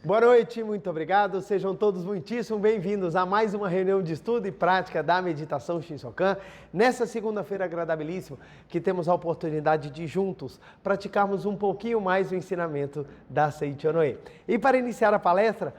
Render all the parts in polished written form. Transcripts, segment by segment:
Boa noite, muito obrigado. Sejam todos muitíssimo bem-vindos a mais uma reunião de estudo e prática da meditação Shinsokan. Nessa segunda-feira agradabilíssima, que temos a oportunidade de juntos praticarmos um pouquinho mais o ensinamento da Seiichi Onoe. E para iniciar a palestra,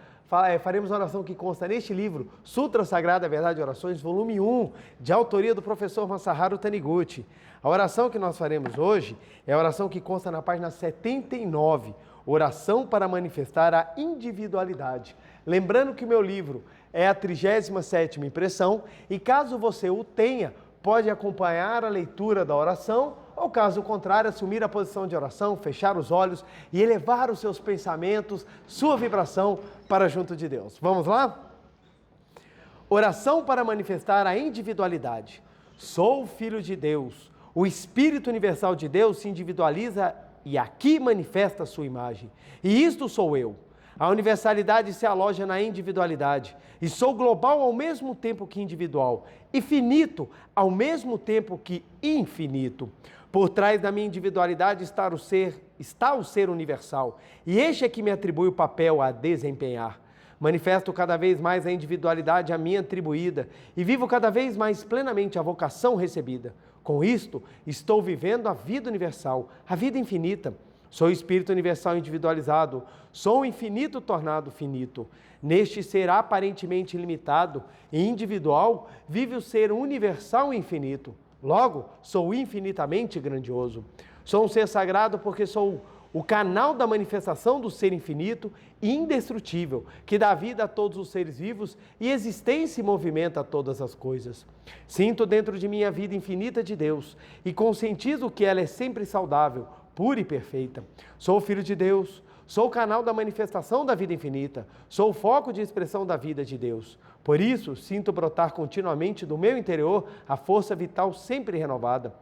faremos a oração que consta neste livro, Sutra Sagrada Verdade e Orações, volume 1, de autoria do professor Masaharu Taniguchi. A oração que nós faremos hoje é a oração que consta na página 79, Oração para manifestar a individualidade. Lembrando que o meu livro é a 37ª impressão e caso você o tenha, pode acompanhar a leitura da oração ou caso contrário, assumir a posição de oração, fechar os olhos e elevar os seus pensamentos, sua vibração para junto de Deus. Vamos lá? Oração para manifestar a individualidade. Sou filho de Deus. O Espírito Universal de Deus se individualiza e aqui manifesta a sua imagem. E isto sou eu. A universalidade se aloja na individualidade. E sou global ao mesmo tempo que individual. E finito ao mesmo tempo que infinito. Por trás da minha individualidade está o ser universal. E este é que me atribui o papel a desempenhar. Manifesto cada vez mais a individualidade a mim atribuída. E vivo cada vez mais plenamente a vocação recebida. Com isto, estou vivendo a vida universal, a vida infinita. Sou o Espírito Universal individualizado, sou o infinito tornado finito. Neste ser aparentemente ilimitado e individual, vive o ser universal e infinito. Logo, sou infinitamente grandioso. Sou um ser sagrado porque sou o canal da manifestação do ser infinito e indestrutível, que dá vida a todos os seres vivos e existência e movimento a todas as coisas. Sinto dentro de mim a vida infinita de Deus e conscientizo que ela é sempre saudável, pura e perfeita. Sou o Filho de Deus, sou o canal da manifestação da vida infinita, sou o foco de expressão da vida de Deus. Por isso, sinto brotar continuamente do meu interior a força vital sempre renovada.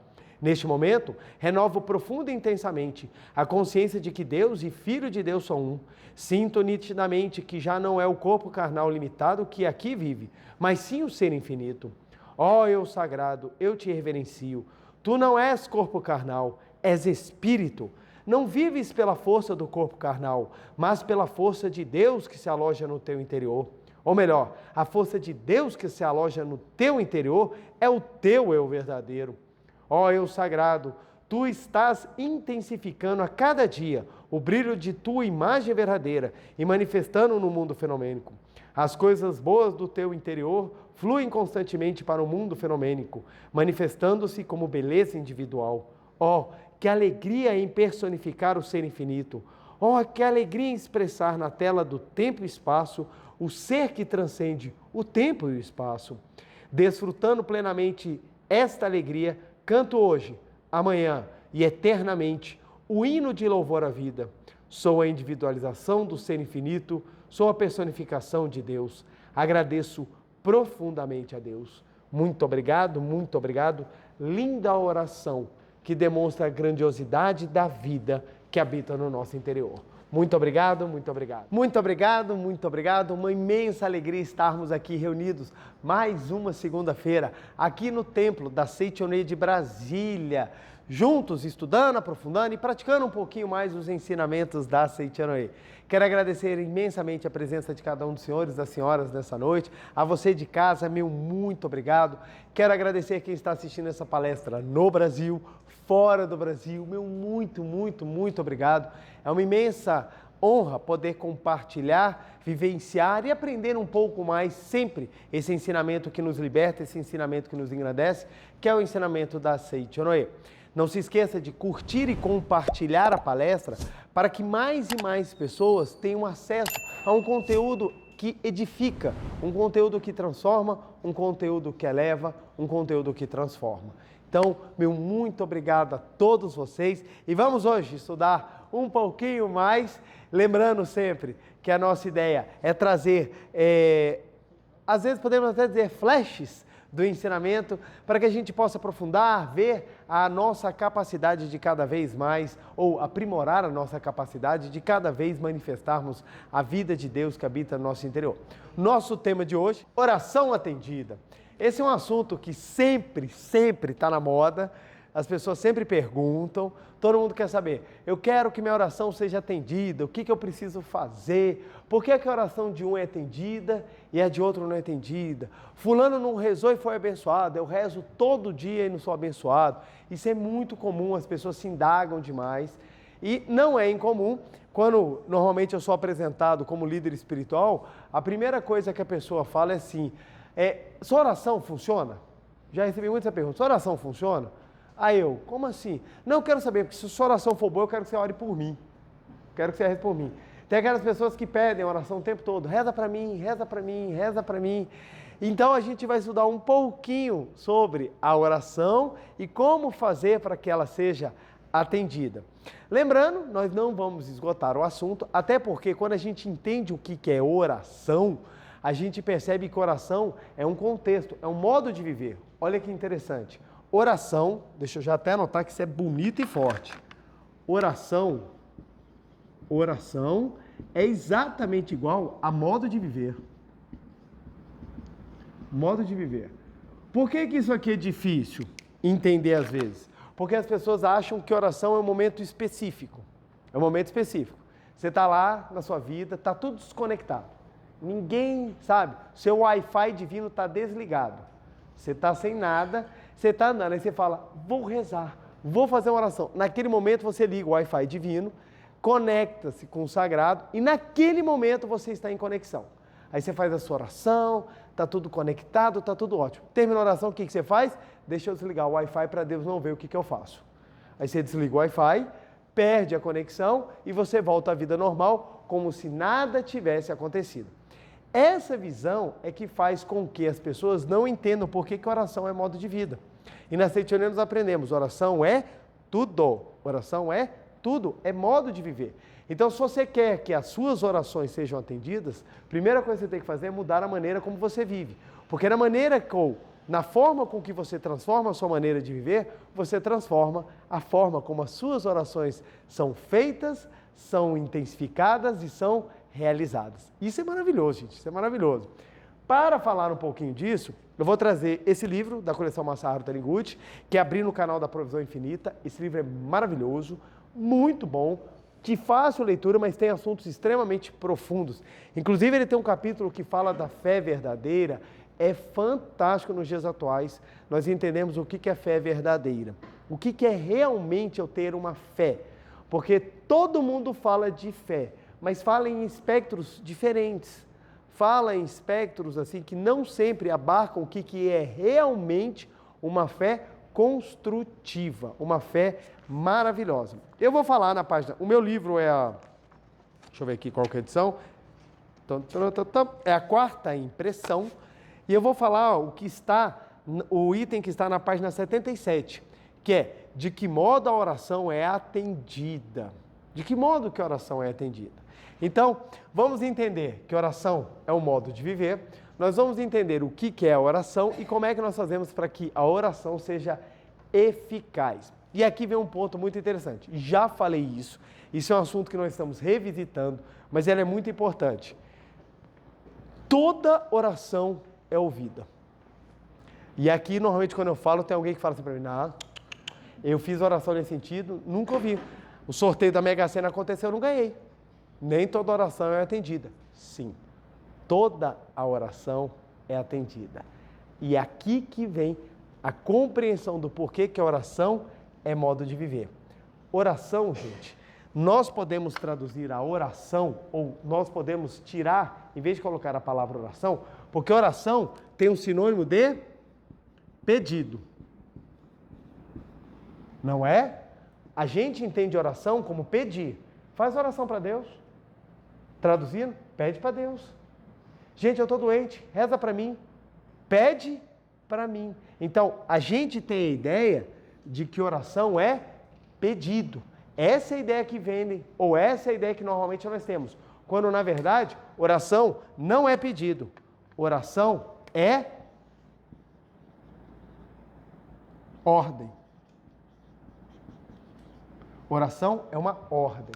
Neste momento, renovo profunda e intensamente a consciência de que Deus e Filho de Deus são um. Sinto nitidamente que já não é o corpo carnal limitado que aqui vive, mas sim o ser infinito. Ó eu sagrado, eu te reverencio. Tu não és corpo carnal, és espírito. Não vives pela força do corpo carnal, mas pela força de Deus que se aloja no teu interior. Ou melhor, a força de Deus que se aloja no teu interior é o teu eu verdadeiro. Ó eu sagrado, tu estás intensificando a cada dia o brilho de tua imagem verdadeira e manifestando no mundo fenomênico. As coisas boas do teu interior fluem constantemente para o mundo fenomênico, manifestando-se como beleza individual. Ó, que alegria em personificar o ser infinito! Ó, que alegria em expressar na tela do tempo e espaço o ser que transcende o tempo e o espaço. Desfrutando plenamente esta alegria, canto hoje, amanhã e eternamente o hino de louvor à vida. Sou a individualização do ser infinito, sou a personificação de Deus. Agradeço profundamente a Deus. Muito obrigado, muito obrigado. Linda oração que demonstra a grandiosidade da vida que habita no nosso interior. Muito obrigado, muito obrigado. Muito obrigado, muito obrigado. Uma imensa alegria estarmos aqui reunidos mais uma segunda-feira, aqui no Templo da Seiichi Onoe de Brasília, juntos estudando, aprofundando e praticando um pouquinho mais os ensinamentos da Seiichi Onoe. Quero agradecer imensamente a presença de cada um dos senhores e das senhoras nessa noite. A você de casa, meu muito obrigado. Quero agradecer quem está assistindo essa palestra no Brasil, fora do Brasil, meu muito, muito, muito obrigado. É uma imensa honra poder compartilhar, vivenciar e aprender um pouco mais sempre esse ensinamento que nos liberta, esse ensinamento que nos engrandece, que é o ensinamento da Seiichi Onoe. Não se esqueça de curtir e compartilhar a palestra para que mais e mais pessoas tenham acesso a um conteúdo que edifica, um conteúdo que transforma, um conteúdo que eleva, um conteúdo que transforma. Então, meu muito obrigado a todos vocês e vamos hoje estudar um pouquinho mais, lembrando sempre que a nossa ideia é trazer, às vezes podemos até dizer flashes do ensinamento, para que a gente possa aprofundar, ver a nossa capacidade de cada vez mais, ou aprimorar a nossa capacidade de cada vez manifestarmos a vida de Deus que habita no nosso interior. Nosso tema de hoje, oração atendida. Esse é um assunto que sempre está na moda. as pessoas sempre perguntam, todo mundo quer saber, eu quero que minha oração seja atendida, o que eu preciso fazer, por que a oração de um é atendida e a de outro não é atendida? Fulano não rezou e foi abençoado, eu rezo todo dia e não sou abençoado. Isso é muito comum, as pessoas se indagam demais e não é incomum. Quando normalmente eu sou apresentado como líder espiritual, a primeira coisa que a pessoa fala é assim, sua oração funciona? Já recebi muita pergunta, sua oração funciona? Aí eu, como assim? Não, eu quero saber, porque se sua oração for boa, eu quero que você ore por mim. Quero que você reze por mim. Tem aquelas pessoas que pedem oração o tempo todo, reza para mim, reza para mim, reza para mim. Então a gente vai estudar um pouquinho sobre a oração e como fazer para que ela seja atendida. Lembrando, nós não vamos esgotar o assunto, até porque quando a gente entende o que é oração, a gente percebe que oração é um contexto, é um modo de viver. Olha que interessante. Oração, deixa eu já até anotar que isso é bonito e forte. Oração é exatamente igual a modo de viver. Modo de viver. Por que isso aqui é difícil entender às vezes? Porque as pessoas acham que oração é um momento específico. É um momento específico. Você está lá na sua vida, está tudo desconectado. Ninguém sabe, seu Wi-Fi divino está desligado. Você está sem nada, você está andando, aí você fala, vou rezar, vou fazer uma oração. Naquele momento você liga o Wi-Fi divino, conecta-se com o sagrado e naquele momento você está em conexão. Aí você faz a sua oração, está tudo conectado, está tudo ótimo. Termina a oração, o que você faz? Deixa eu desligar o Wi-Fi para Deus não ver o que eu faço. Aí você desliga o Wi-Fi, perde a conexão e você volta à vida normal como se nada tivesse acontecido. Essa visão é que faz com que as pessoas não entendam por que oração é modo de vida. E na Seitiana nós aprendemos, oração é tudo. Oração é tudo, é modo de viver. Então, se você quer que as suas orações sejam atendidas, a primeira coisa que você tem que fazer é mudar a maneira como você vive. Porque na forma com que você transforma a sua maneira de viver, você transforma a forma como as suas orações são feitas, são intensificadas e são realizadas. Isso é maravilhoso, gente, isso é maravilhoso. Para falar um pouquinho disso, eu vou trazer esse livro da coleção Masaharu Taniguchi, que é Abrir no Canal da Provisão Infinita. Esse livro é maravilhoso, muito bom, de fácil leitura, mas tem assuntos extremamente profundos. Inclusive, ele tem um capítulo que fala da fé verdadeira. É fantástico nos dias atuais. Nós entendemos o que é fé verdadeira. O que é realmente eu ter uma fé. Porque todo mundo fala de fé, mas fala em espectros diferentes. Fala em espectros assim que não sempre abarcam o que é realmente uma fé construtiva, uma fé maravilhosa. Eu vou falar na página, o meu livro é deixa eu ver aqui qual que é a edição, é a Quarta Impressão, e eu vou falar o item que está na página 77, que é de que modo a oração é atendida. De que modo que a oração é atendida? Então, vamos entender que oração é um modo de viver, nós vamos entender o que é a oração e como é que nós fazemos para que a oração seja eficaz. E aqui vem um ponto muito interessante. Já falei isso é um assunto que nós estamos revisitando, mas ele é muito importante. Toda oração é ouvida. E aqui, normalmente, quando eu falo, tem alguém que fala assim para mim, não, eu fiz oração nesse sentido, nunca ouvi. O sorteio da Mega Sena aconteceu, eu não ganhei. Nem toda oração é atendida. Sim, toda a oração é atendida. E é aqui que vem a compreensão do porquê que a oração é modo de viver. Oração, gente, nós podemos traduzir a oração, ou nós podemos tirar, em vez de colocar a palavra oração, porque oração tem um sinônimo de pedido. Não é? A gente entende oração como pedir. Faz oração para Deus. Traduzindo, pede para Deus. Gente, eu estou doente, reza para mim. Pede para mim. Então, a gente tem a ideia de que oração é pedido. Essa é a ideia que vem, ou essa é a ideia que normalmente nós temos. Quando, na verdade, oração não é pedido. Oração é ordem. Oração é uma ordem.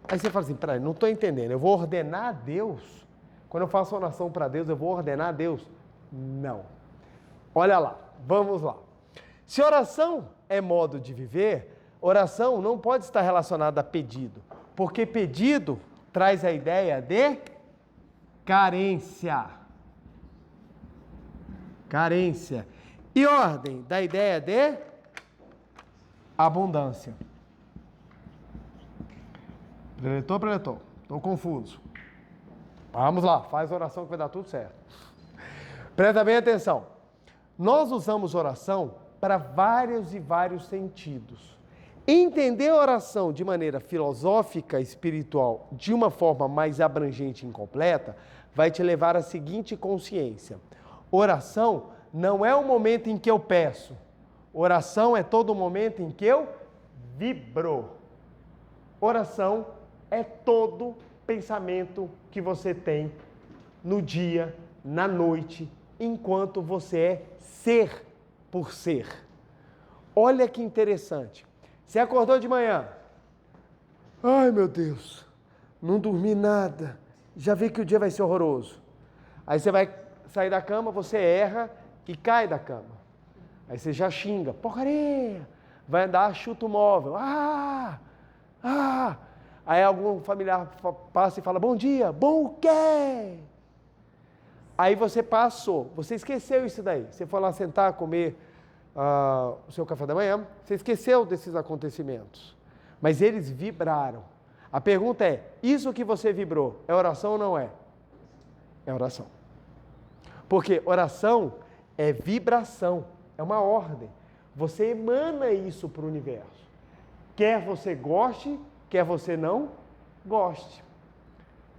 Aí você fala assim, peraí, não estou entendendo, eu vou ordenar a Deus? Quando eu faço oração para Deus, eu vou ordenar a Deus? Não. Olha lá, vamos lá. Se oração é modo de viver, oração não pode estar relacionada a pedido, porque pedido traz a ideia de carência. Carência. E ordem da ideia de abundância. Preletor. Estou confuso. Vamos lá, faz oração que vai dar tudo certo. Presta bem atenção. Nós usamos oração para vários e vários sentidos. Entender a oração de maneira filosófica, espiritual, de uma forma mais abrangente e incompleta, vai te levar à seguinte consciência. Oração não é o momento em que eu peço. Oração é todo o momento em que eu vibro. Oração é todo pensamento que você tem no dia, na noite, enquanto você é ser por ser. Olha que interessante. Você acordou de manhã. Ai, meu Deus, não dormi nada. Já vi que o dia vai ser horroroso. Aí você vai sair da cama, você erra e cai da cama. Aí você já xinga, porcaria. Vai andar, chuta o móvel. Aí algum familiar passa e fala, bom dia. Bom o quê? Aí você passou, você esqueceu isso daí. Você foi lá sentar, comer o seu café da manhã, você esqueceu desses acontecimentos. Mas eles vibraram. A pergunta é, isso que você vibrou, é oração ou não é? É oração. Porque oração é vibração, é uma ordem. Você emana isso para o universo. Quer você goste, quer você não goste.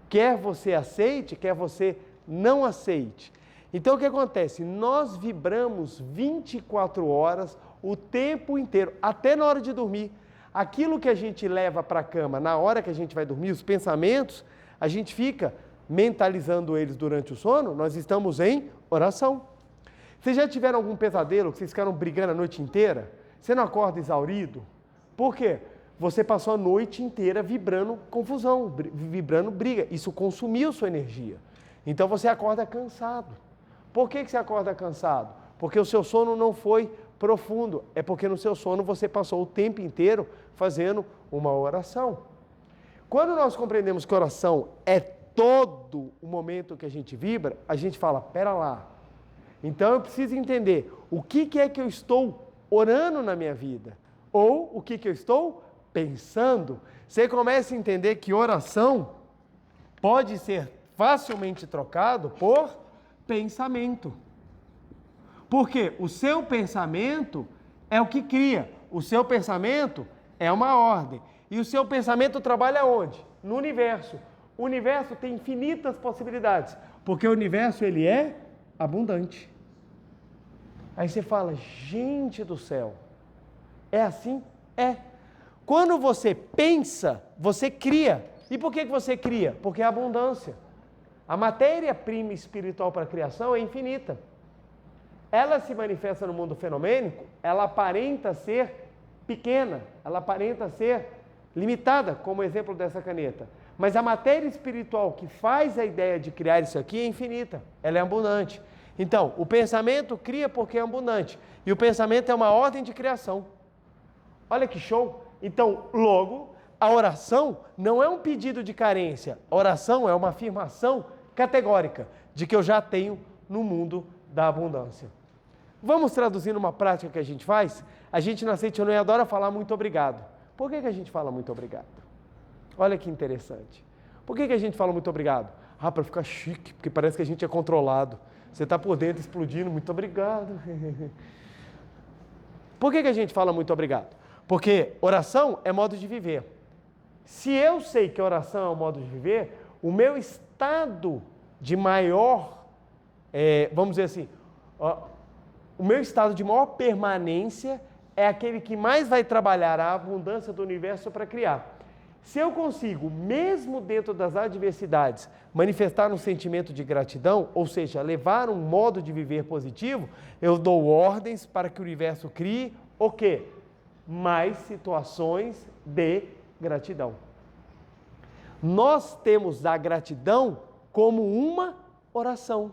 Quer você aceite, quer você não aceite. Então o que acontece? Nós vibramos 24 horas, o tempo inteiro, até na hora de dormir. Aquilo que a gente leva para a cama na hora que a gente vai dormir, os pensamentos, a gente fica mentalizando eles durante o sono, nós estamos em oração. Vocês já tiveram algum pesadelo que vocês ficaram brigando a noite inteira? Você não acorda exaurido? Por quê? Você passou a noite inteira vibrando confusão, vibrando briga. Isso consumiu sua energia. Então você acorda cansado. Por que você acorda cansado? Porque o seu sono não foi profundo. É porque no seu sono você passou o tempo inteiro fazendo uma oração. Quando nós compreendemos que oração é todo o momento que a gente vibra, a gente fala, pera lá. Então eu preciso entender o que é que eu estou orando na minha vida. Ou o que eu estou pensando. Você começa a entender que oração pode ser facilmente trocado por pensamento. Porque o seu pensamento é o que cria. O seu pensamento é uma ordem. E o seu pensamento trabalha onde? No universo. O universo tem infinitas possibilidades. Porque o universo, ele é abundante. Aí você fala, gente do céu, é assim? É. Quando você pensa, você cria. E por que você cria? Porque é abundância. A matéria-prima espiritual para a criação é infinita. Ela se manifesta no mundo fenomênico, ela aparenta ser pequena, ela aparenta ser limitada, como o exemplo dessa caneta. Mas a matéria espiritual que faz a ideia de criar isso aqui é infinita, ela é abundante. Então, o pensamento cria porque é abundante. E o pensamento é uma ordem de criação. Olha que show! Então, logo, a oração não é um pedido de carência. A oração é uma afirmação categórica de que eu já tenho no mundo da abundância. Vamos traduzir numa prática que a gente faz? A gente na Seite Onoi adora falar muito obrigado. Por que a gente fala muito obrigado? Olha que interessante. Por que a gente fala muito obrigado? Para ficar chique, porque parece que a gente é controlado. Você está por dentro explodindo, muito obrigado. Por que a gente fala muito obrigado? Porque oração é modo de viver. Se eu sei que oração é um modo de viver, o meu estado de maior, vamos dizer assim, o meu estado de maior permanência é aquele que mais vai trabalhar a abundância do universo para criar. Se eu consigo, mesmo dentro das adversidades, manifestar um sentimento de gratidão, ou seja, levar um modo de viver positivo, eu dou ordens para que o universo crie o quê? Mais situações de gratidão. Nós temos a gratidão como uma oração.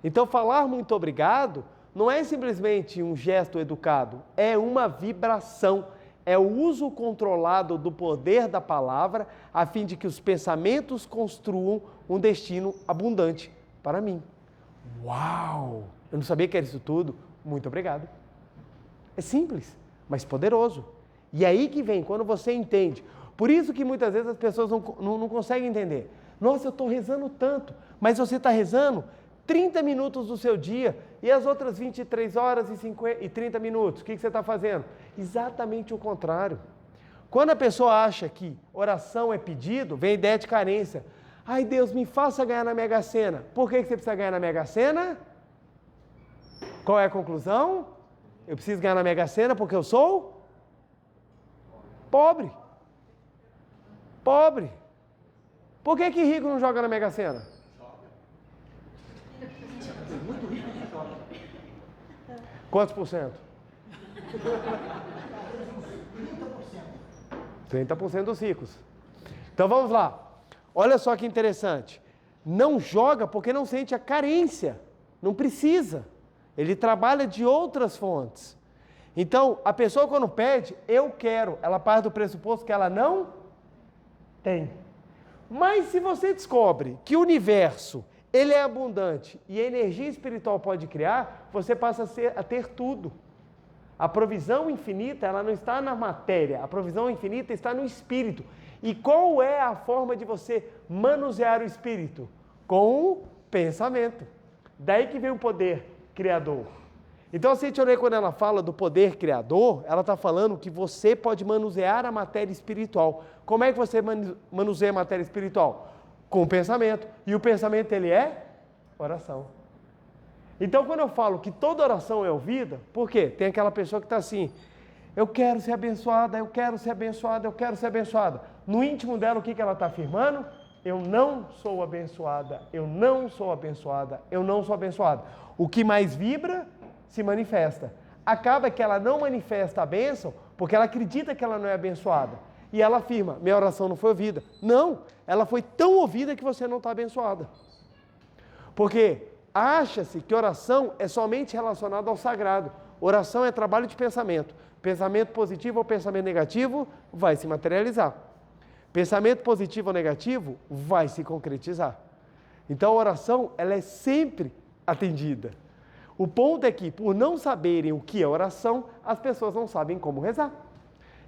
Então, falar muito obrigado não é simplesmente um gesto educado, é uma vibração, é o uso controlado do poder da palavra, a fim de que os pensamentos construam um destino abundante para mim. Uau! Eu não sabia que era isso tudo. Muito obrigado. É simples, mas poderoso. E aí que vem, quando você entende. Por isso que muitas vezes as pessoas não conseguem entender. Nossa, eu estou rezando tanto, mas você está rezando 30 minutos do seu dia e as outras 23 horas e 30 minutos, o que você está fazendo? Exatamente o contrário. Quando a pessoa acha que oração é pedido, vem a ideia de carência. Ai, Deus, me faça ganhar na Mega Sena. Por que você precisa ganhar na Mega Sena? Qual é a conclusão? Eu preciso ganhar na Mega Sena porque eu sou pobre. Pobre. Por que rico não joga na Mega Sena? Muito rico que joga. Quantos por cento? 30% dos ricos. Então vamos lá. Olha só que interessante. Não joga porque não sente a carência. Não precisa. Ele trabalha de outras fontes. Então, a pessoa quando pede, eu quero, ela parte do pressuposto que ela não tem. Mas se você descobre que o universo, ele é abundante e a energia espiritual pode criar, você passa a ter tudo. A provisão infinita, ela não está na matéria, a provisão infinita está no espírito. E qual é a forma de você manusear o espírito? Com o pensamento. Daí que vem o poder criador. Então a Seitione, quando ela fala do poder criador, ela está falando que você pode manusear a matéria espiritual. Como é que você manuseia a matéria espiritual? Com o pensamento. E o pensamento, ele é oração. Então quando eu falo que toda oração é ouvida, por quê? Tem aquela pessoa que está assim, eu quero ser abençoada, eu quero ser abençoada, eu quero ser abençoada. No íntimo dela, o que ela está afirmando? Eu não sou abençoada, eu não sou abençoada, eu não sou abençoada. O que mais vibra, se manifesta. Acaba que ela não manifesta a bênção, porque ela acredita que ela não é abençoada. E ela afirma, minha oração não foi ouvida. Não, ela foi tão ouvida que você não está abençoada. Porque acha-se que oração é somente relacionada ao sagrado. Oração é trabalho de pensamento. Pensamento positivo ou pensamento negativo vai se materializar. Pensamento positivo ou negativo vai se concretizar. Então a oração, ela é sempre atendida. O ponto é que, por não saberem o que é oração, as pessoas não sabem como rezar.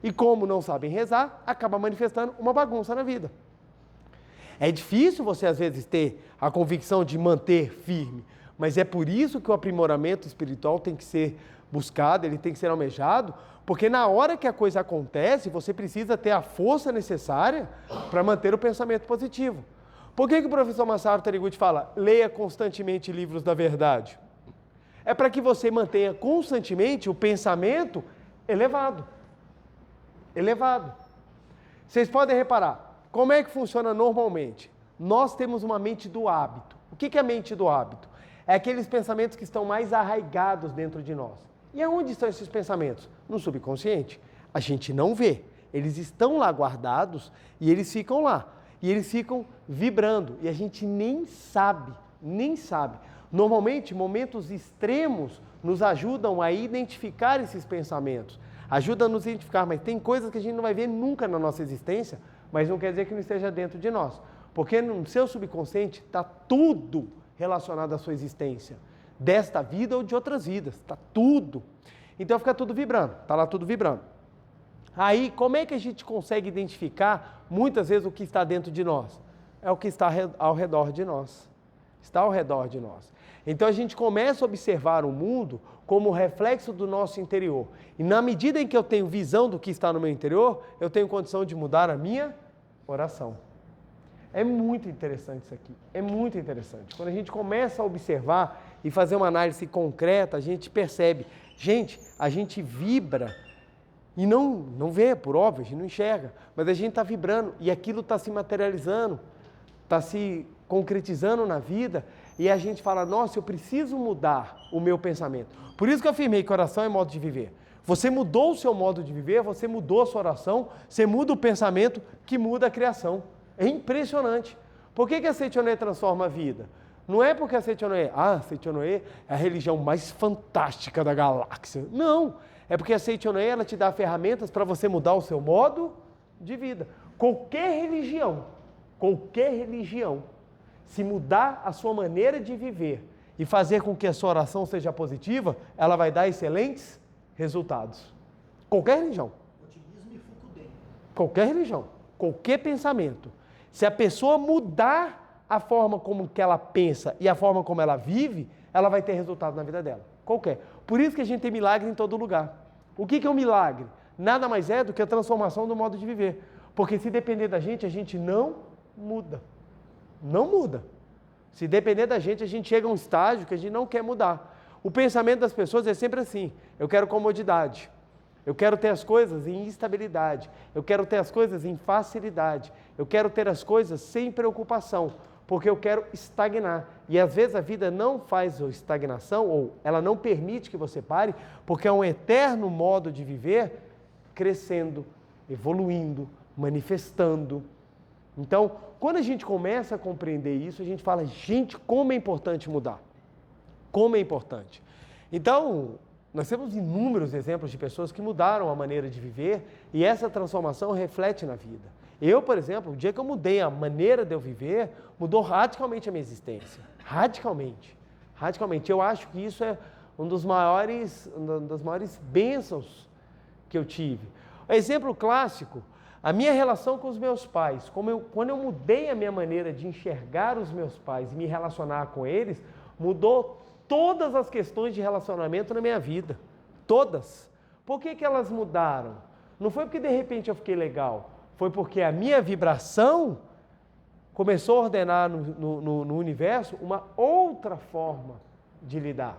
E como não sabem rezar, acaba manifestando uma bagunça na vida. É difícil você, às vezes, ter a convicção de manter firme, mas é por isso que o aprimoramento espiritual tem que ser buscado, ele tem que ser almejado, porque na hora que a coisa acontece, você precisa ter a força necessária para manter o pensamento positivo. Por que o professor Masaru Taniguchi fala, leia constantemente livros da verdade? É para que você mantenha constantemente o pensamento elevado. Elevado. Vocês podem reparar, como é que funciona normalmente? Nós temos uma mente do hábito. O que é a mente do hábito? É aqueles pensamentos que estão mais arraigados dentro de nós. E aonde estão esses pensamentos? No subconsciente. A gente não vê. Eles estão lá guardados e eles ficam lá. E eles ficam vibrando. E a gente nem sabe, nem sabe. Normalmente, momentos extremos nos ajudam a identificar esses pensamentos. Ajuda a nos identificar, mas tem coisas que a gente não vai ver nunca na nossa existência, mas não quer dizer que não esteja dentro de nós. Porque no seu subconsciente está tudo relacionado à sua existência. Desta vida ou de outras vidas. Está tudo. Então fica tudo vibrando. Está lá tudo vibrando. Aí, como é que a gente consegue identificar, muitas vezes, o que está dentro de nós? É o que está ao redor de nós. Está ao redor de nós. Então a gente começa a observar o mundo como reflexo do nosso interior. E na medida em que eu tenho visão do que está no meu interior, eu tenho condição de mudar a minha oração. É muito interessante isso aqui. É muito interessante. Quando a gente começa a observar e fazer uma análise concreta, a gente percebe. Gente, a gente vibra e não vê, por óbvio, a gente não enxerga. Mas a gente está vibrando e aquilo está se materializando, está se concretizando na vida. E a gente fala, nossa, eu preciso mudar o meu pensamento. Por isso que eu afirmei que oração é modo de viver. Você mudou o seu modo de viver, você mudou a sua oração, você muda o pensamento que muda a criação. É impressionante. Por que a Seitione transforma a vida? Não é porque a Seichonoye, Seichonoye é a religião mais fantástica da galáxia. Não, é porque a Seichonoye, ela te dá ferramentas para você mudar o seu modo de vida. Qualquer religião, se mudar a sua maneira de viver e fazer com que a sua oração seja positiva, ela vai dar excelentes resultados. Qualquer religião. Otimismo e Fukuden. Qualquer religião, qualquer pensamento. Se a pessoa mudar a forma como que ela pensa e a forma como ela vive, ela vai ter resultado na vida dela. Qualquer. Por isso que a gente tem milagre em todo lugar. O que é um milagre? Nada mais é do que a transformação do modo de viver. Porque se depender da gente não muda. Não muda. Se depender da gente, a gente chega a um estágio que a gente não quer mudar. O pensamento das pessoas é sempre assim: eu quero comodidade, eu quero ter as coisas em estabilidade, eu quero ter as coisas em facilidade, eu quero ter as coisas sem preocupação, porque eu quero estagnar. E às vezes a vida não faz estagnação, ou ela não permite que você pare, porque é um eterno modo de viver, crescendo, evoluindo, manifestando. Então, quando a gente começa a compreender isso, a gente fala, gente, como é importante mudar. Como é importante. Então, nós temos inúmeros exemplos de pessoas que mudaram a maneira de viver e essa transformação reflete na vida. Eu, por exemplo, o dia que eu mudei a maneira de eu viver, mudou radicalmente a minha existência. Radicalmente. Radicalmente. Eu acho que isso é uma das maiores bênçãos que eu tive. Exemplo clássico, a minha relação com os meus pais. Quando eu mudei a minha maneira de enxergar os meus pais e me relacionar com eles, mudou todas as questões de relacionamento na minha vida. Todas. Por que elas mudaram? Não foi porque de repente eu fiquei legal. Foi porque a minha vibração começou a ordenar no universo uma outra forma de lidar.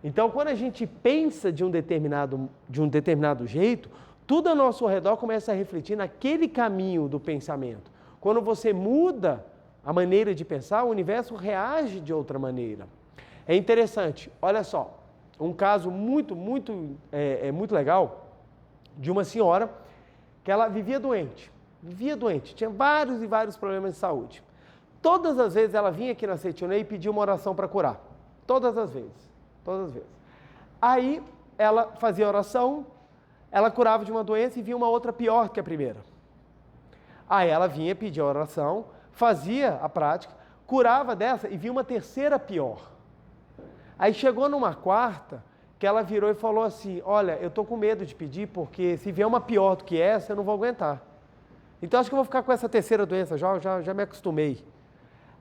Então, quando a gente pensa de um determinado jeito, tudo ao nosso redor começa a refletir naquele caminho do pensamento. Quando você muda a maneira de pensar, o universo reage de outra maneira. É interessante, olha só, um caso muito legal de uma senhora que ela vivia doente, tinha vários e vários problemas de saúde. Todas as vezes ela vinha aqui na Seichonoye e pedia uma oração para curar. Todas as vezes. Aí ela fazia oração, ela curava de uma doença e vinha uma outra pior que a primeira. Aí ela vinha, pedia a oração, fazia a prática, curava dessa e vinha uma terceira pior. Aí chegou numa quarta que ela virou e falou assim, olha, eu estou com medo de pedir porque se vier uma pior do que essa, eu não vou aguentar. Então acho que eu vou ficar com essa terceira doença, já me acostumei.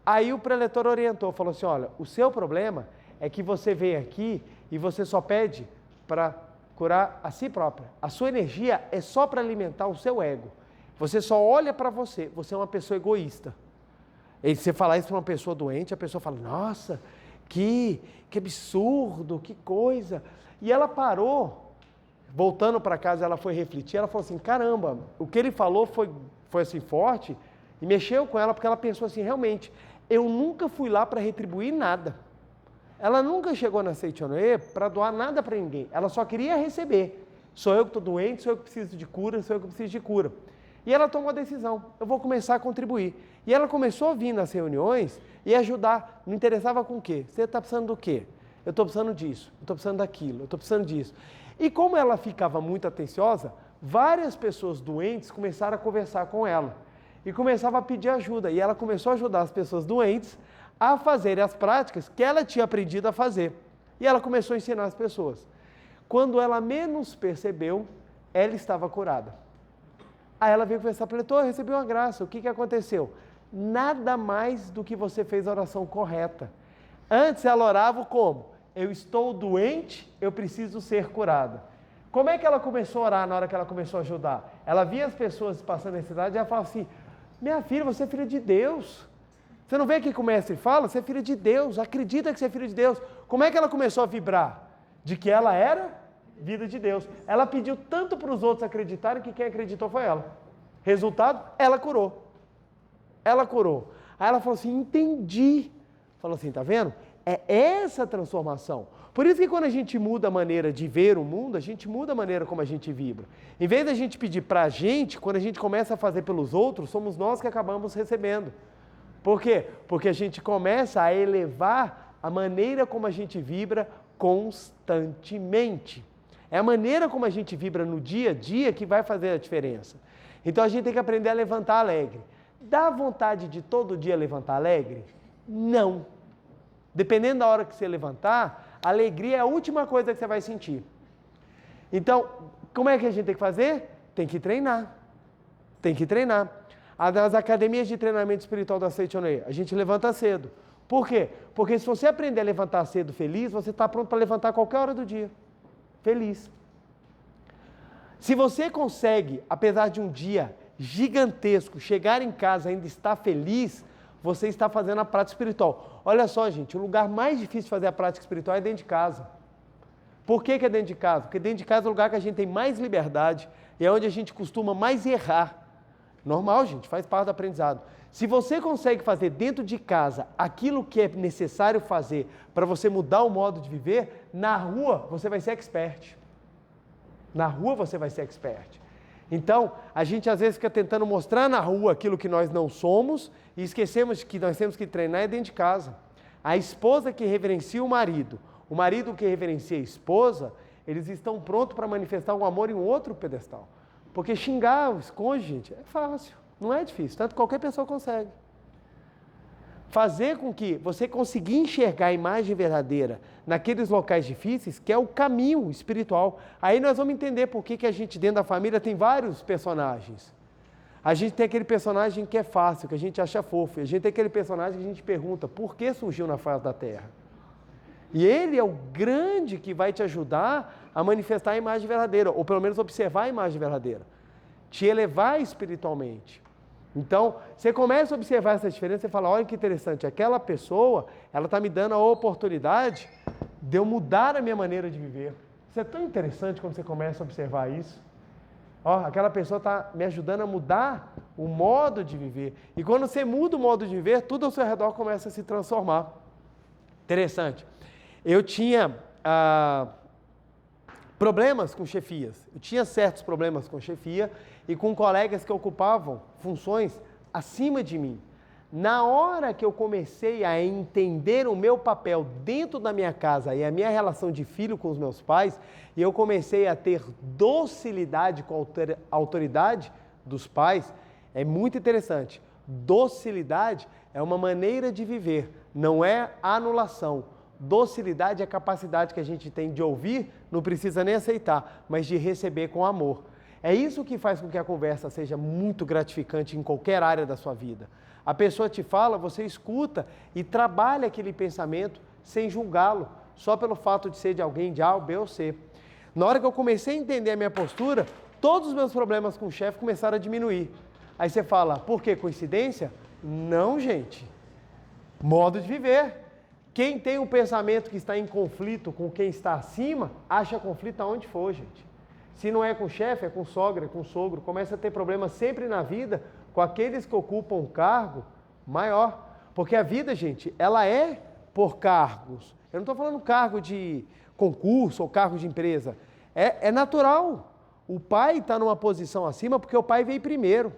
Aí o preletor orientou, falou assim, olha, o seu problema é que você vem aqui e você só pede para curar a si própria. A sua energia é só para alimentar o seu ego. Você só olha para você é uma pessoa egoísta. E você falar isso para uma pessoa doente, a pessoa fala, nossa, que absurdo, que coisa. E ela parou, voltando para casa, ela foi refletir, ela falou assim, caramba, o que ele falou foi assim forte, e mexeu com ela, porque ela pensou assim, realmente, eu nunca fui lá para retribuir nada. Ela nunca chegou na Seichonoye para doar nada para ninguém. Ela só queria receber. Sou eu que estou doente, sou eu que preciso de cura, sou eu que preciso de cura. E ela tomou a decisão, eu vou começar a contribuir. E ela começou a vir nas reuniões e ajudar. Não interessava com o quê? Você está precisando do quê? Eu estou precisando disso, eu estou precisando daquilo, eu estou precisando disso. E como ela ficava muito atenciosa, várias pessoas doentes começaram a conversar com ela. E começavam a pedir ajuda. E ela começou a ajudar as pessoas doentes a fazerem as práticas que ela tinha aprendido a fazer. E ela começou a ensinar as pessoas. Quando ela menos percebeu, ela estava curada. Aí ela veio conversar para o leitor, recebeu uma graça. O que aconteceu? Nada mais do que você fez a oração correta. Antes ela orava como? Eu estou doente, eu preciso ser curada. Como é que ela começou a orar na hora que ela começou a ajudar? Ela via as pessoas passando necessidade e ela falava assim, minha filha, você é filha de Deus. Você não vê aqui que o mestre fala? Você é filha de Deus, acredita que você é filha de Deus. Como é que ela começou a vibrar? De que ela era vida de Deus. Ela pediu tanto para os outros acreditarem que quem acreditou foi ela. Resultado, ela curou. Ela curou. Aí ela falou assim, entendi. Falou assim, tá vendo? É essa transformação. Por isso que quando a gente muda a maneira de ver o mundo, a gente muda a maneira como a gente vibra. Em vez da gente pedir para a gente, quando a gente começa a fazer pelos outros, somos nós que acabamos recebendo. Por quê? Porque a gente começa a elevar a maneira como a gente vibra constantemente. É a maneira como a gente vibra no dia a dia que vai fazer a diferença. Então a gente tem que aprender a levantar alegre. Dá vontade de todo dia levantar alegre? Não. Dependendo da hora que você levantar, a alegria é a última coisa que você vai sentir. Então, como é que a gente tem que fazer? Tem que treinar. Tem que treinar. Nas academias de treinamento espiritual da Seitonei, a gente levanta cedo. Por quê? Porque se você aprender a levantar cedo feliz, você está pronto para levantar a qualquer hora do dia. Feliz. Se você consegue, apesar de um dia gigantesco, chegar em casa e ainda estar feliz, você está fazendo a prática espiritual. Olha só, gente, o lugar mais difícil de fazer a prática espiritual é dentro de casa. Por que é dentro de casa? Porque dentro de casa é o lugar que a gente tem mais liberdade e é onde a gente costuma mais errar. Normal, gente, faz parte do aprendizado. Se você consegue fazer dentro de casa aquilo que é necessário fazer para você mudar o modo de viver, na rua você vai ser expert. Na rua você vai ser expert. Então, a gente às vezes fica tentando mostrar na rua aquilo que nós não somos e esquecemos que nós temos que treinar dentro de casa. A esposa que reverencia o marido que reverencia a esposa, eles estão prontos para manifestar um amor em outro pedestal. Porque xingar o cônjuge, gente, é fácil, não é difícil, tanto que qualquer pessoa consegue. Fazer com que você consiga enxergar a imagem verdadeira naqueles locais difíceis, que é o caminho espiritual. Aí nós vamos entender por que a gente dentro da família tem vários personagens. A gente tem aquele personagem que é fácil, que a gente acha fofo. E a gente tem aquele personagem que a gente pergunta por que surgiu na face da Terra. E ele é o grande que vai te ajudar a manifestar a imagem verdadeira, ou pelo menos observar a imagem verdadeira. Te elevar espiritualmente. Então, você começa a observar essa diferença e fala, olha que interessante, aquela pessoa, ela está me dando a oportunidade de eu mudar a minha maneira de viver. Isso é tão interessante quando você começa a observar isso. Ó, aquela pessoa está me ajudando a mudar o modo de viver. E quando você muda o modo de viver, tudo ao seu redor começa a se transformar. Interessante. Eu tinha problemas com chefias. Eu tinha certos problemas com chefia e com colegas que ocupavam funções acima de mim. Na hora que eu comecei a entender o meu papel dentro da minha casa e a minha relação de filho com os meus pais, e eu comecei a ter docilidade com a autoridade dos pais, é muito interessante. Docilidade é uma maneira de viver, não é anulação. Docilidade é a capacidade que a gente tem de ouvir, não precisa nem aceitar, mas de receber com amor. É isso que faz com que a conversa seja muito gratificante em qualquer área da sua vida. A pessoa te fala, você escuta e trabalha aquele pensamento sem julgá-lo, só pelo fato de ser de alguém de A, B ou C. Na hora que eu comecei a entender a minha postura, todos os meus problemas com o chefe começaram a diminuir. Aí você fala, por quê? Coincidência? Não, gente. Modo de viver. Quem tem um pensamento que está em conflito com quem está acima, acha conflito aonde for, gente. Se não é com o chefe, é com sogra, é com sogro. Começa a ter problema sempre na vida com aqueles que ocupam um cargo maior. Porque a vida, gente, ela é por cargos. Eu não estou falando cargo de concurso ou cargo de empresa. É natural. O pai está numa posição acima porque o pai veio primeiro.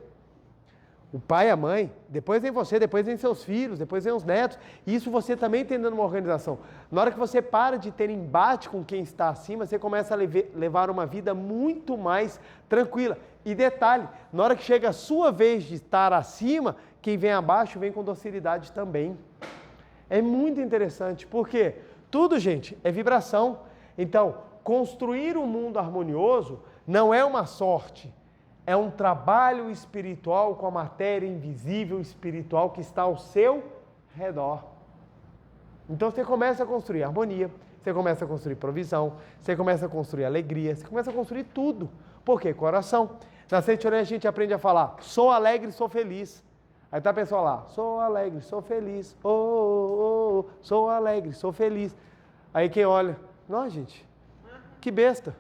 O pai e a mãe, depois vem você, depois vem seus filhos, depois vem os netos. Isso você também tem dentro de uma organização. Na hora que você para de ter embate com quem está acima, você começa a levar uma vida muito mais tranquila. E detalhe, na hora que chega a sua vez de estar acima, quem vem abaixo vem com docilidade também. É muito interessante, porque tudo, gente, é vibração. Então, construir um mundo harmonioso não é uma sorte. É um trabalho espiritual com a matéria invisível espiritual que está ao seu redor. Então você começa a construir harmonia, você começa a construir provisão, você começa a construir alegria, você começa a construir tudo. Por quê? Coração. Na Seitonei a gente aprende a falar, sou alegre, sou feliz. Aí está a pessoa lá, sou alegre, sou feliz, sou alegre, sou feliz. Aí quem olha, não, gente, que besta.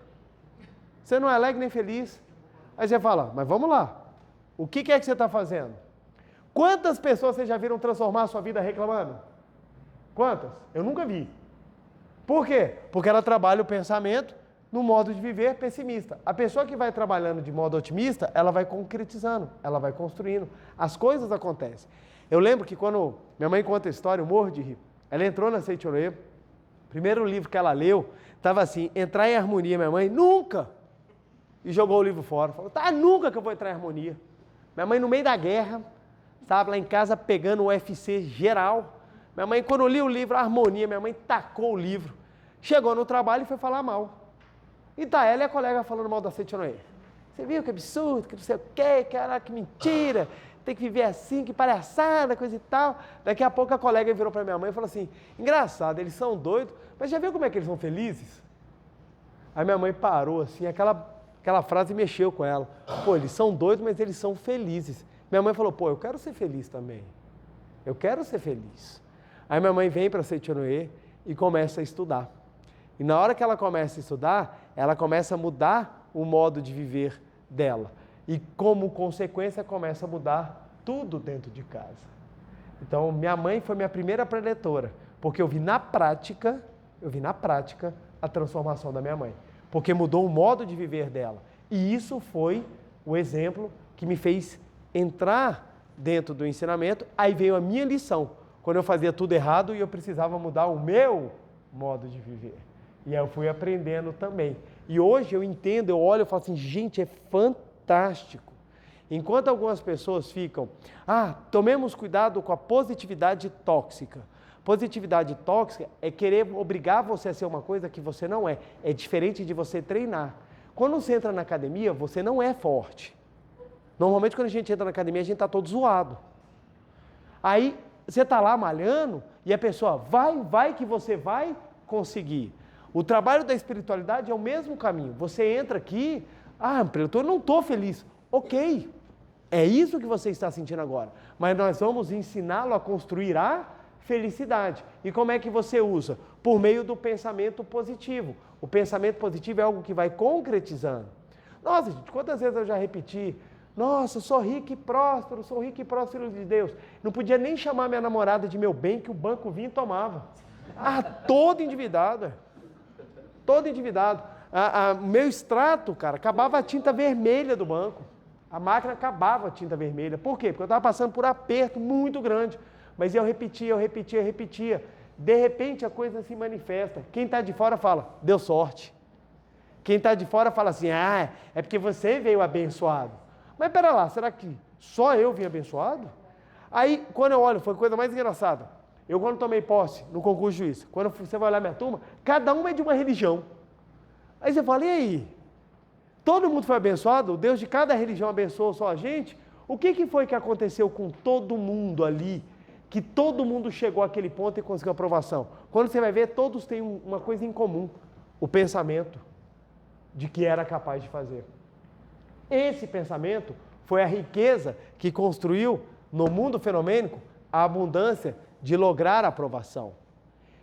Você não é alegre nem feliz. Aí você fala, mas vamos lá, o que é que você está fazendo? Quantas pessoas vocês já viram transformar a sua vida reclamando? Quantas? Eu nunca vi. Por quê? Porque ela trabalha o pensamento no modo de viver pessimista. A pessoa que vai trabalhando de modo otimista, ela vai concretizando, ela vai construindo. As coisas acontecem. Eu lembro que quando minha mãe conta a história, eu morro de rir. Ela entrou na Seitianoê, primeiro livro que ela leu, estava assim, entrar em harmonia. Minha mãe, nunca! E jogou o livro fora. Falou, tá, nunca que eu vou entrar em harmonia. Minha mãe, no meio da guerra, estava lá em casa pegando o UFC geral. Minha mãe, quando eu li o livro, a harmonia, minha mãe tacou o livro. Chegou no trabalho e foi falar mal. E tá ela e a colega falando mal da Seitianoê. Você viu que absurdo, que não sei o quê, que mentira, tem que viver assim, que palhaçada, coisa e tal. Daqui a pouco a colega virou para minha mãe e falou assim, engraçado, eles são doidos, mas já viu como é que eles são felizes? Aí minha mãe parou assim, aquela frase mexeu com ela. Pô, eles são doidos, mas eles são felizes. Minha mãe falou, pô, eu quero ser feliz também. Eu quero ser feliz. Aí minha mãe vem para Seitianoê e começa a estudar. E na hora que ela começa a estudar, ela começa a mudar o modo de viver dela. E como consequência, começa a mudar tudo dentro de casa. Então, minha mãe foi minha primeira preletora, porque eu vi na prática a transformação da minha mãe. Porque mudou o modo de viver dela. E isso foi o exemplo que me fez entrar dentro do ensinamento. Aí veio a minha lição, quando eu fazia tudo errado e eu precisava mudar o meu modo de viver. E aí eu fui aprendendo também. E hoje eu entendo, eu olho e falo assim, gente, é fantástico. Enquanto algumas pessoas ficam, tomemos cuidado com a positividade tóxica. Positividade tóxica é querer obrigar você a ser uma coisa que você não é. É diferente de você treinar. Quando você entra na academia, você não é forte. Normalmente quando a gente entra na academia, a gente está todo zoado. Aí você está lá malhando e a pessoa vai que você vai conseguir. O trabalho da espiritualidade é o mesmo caminho. Você entra aqui, eu não estou feliz. Ok, é isso que você está sentindo agora. Mas nós vamos ensiná-lo a construir a felicidade. E como é que você usa? Por meio do pensamento positivo. O pensamento positivo é algo que vai concretizando. Nossa, gente, quantas vezes eu já repeti? Nossa, sou rico e próspero, filho de Deus. Não podia nem chamar minha namorada de meu bem, que o banco vinha e tomava. Todo endividado. Todo endividado. Meu extrato, cara, acabava a tinta vermelha do banco. A máquina acabava a tinta vermelha. Por quê? Porque eu estava passando por um aperto muito grande. Mas eu repetia. De repente a coisa se manifesta. Quem está de fora fala, deu sorte. Quem está de fora fala assim, é porque você veio abençoado. Mas pera lá, será que só eu vim abençoado? Aí, quando eu olho, foi a coisa mais engraçada. Eu, quando tomei posse no concurso de juiz, quando você vai olhar minha turma, cada uma é de uma religião. Aí você fala, e aí? Todo mundo foi abençoado? O Deus de cada religião abençoou só a gente? O que foi que aconteceu com todo mundo ali? Que todo mundo chegou àquele ponto e conseguiu aprovação. Quando você vai ver, todos têm uma coisa em comum. O pensamento de que era capaz de fazer. Esse pensamento foi a riqueza que construiu no mundo fenomênico a abundância de lograr a aprovação.